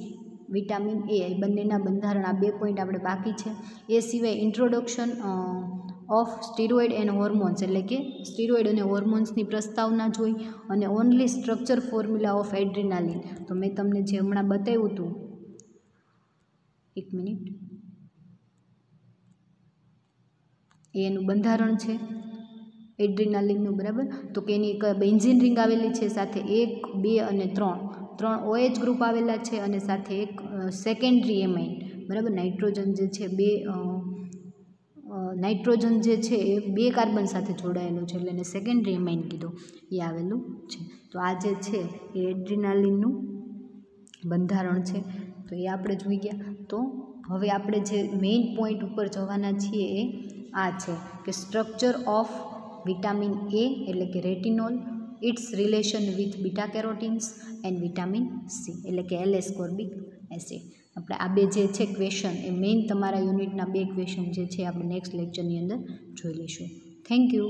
વિટામિન એ બંનેના બંધારણ, આ 2 પોઈન્ટ આપણે બાકી છે. એ સિવાય introduction of steroid and hormones એટલે કે સ્ટીરોઇડ અને હોર્મોન્સની પ્રસ્તાવના જોઈ અને only structure formula of adrenaline. તો મેં તમને જે હમણાં બતાવ્યું હતું, 1 મિનિટ, એનું બંધારણ છે એડ્રીનાલિનનું, બરાબર. તો કે એની એક બેન્ઝીન રિંગ આવેલી છે, સાથે 1, 2 અને 3 OH ગ્રુપ આવેલા છે અને સાથે એક સેકન્ડરી એમાઇન, બરાબર. નાઇટ્રોજન જે છે નાઇટ્રોજન જે છે એ 2 કાર્બન સાથે જોડાયેલો છે એટલે એને સેકન્ડરી એમાઇન કીધું, એ આવેલું છે. તો આ જે છે એ એડ્રીનાલિનનું બંધારણ છે. તો એ આપણે જોઈ ગયા. તો હવે આપણે જે મેઇન પોઈન્ટ ઉપર જવાના છીએ એ આ છે કે સ્ટ્રક્ચર ઓફ વિટામિન એ એટલે કે retinol, it's relation with beta carotenes and vitamin C એટલે કે એલ એસ્કોર્બિક એસિડ. આપણે આ 2 જે છે ક્વેશ્ચન એ મેઇન તમારા યુનિટના 2 ક્વેશ્ચન જે છે આપણે નેક્સ્ટ લેક્ચરની અંદર જોઈ લઈશું. Thank you.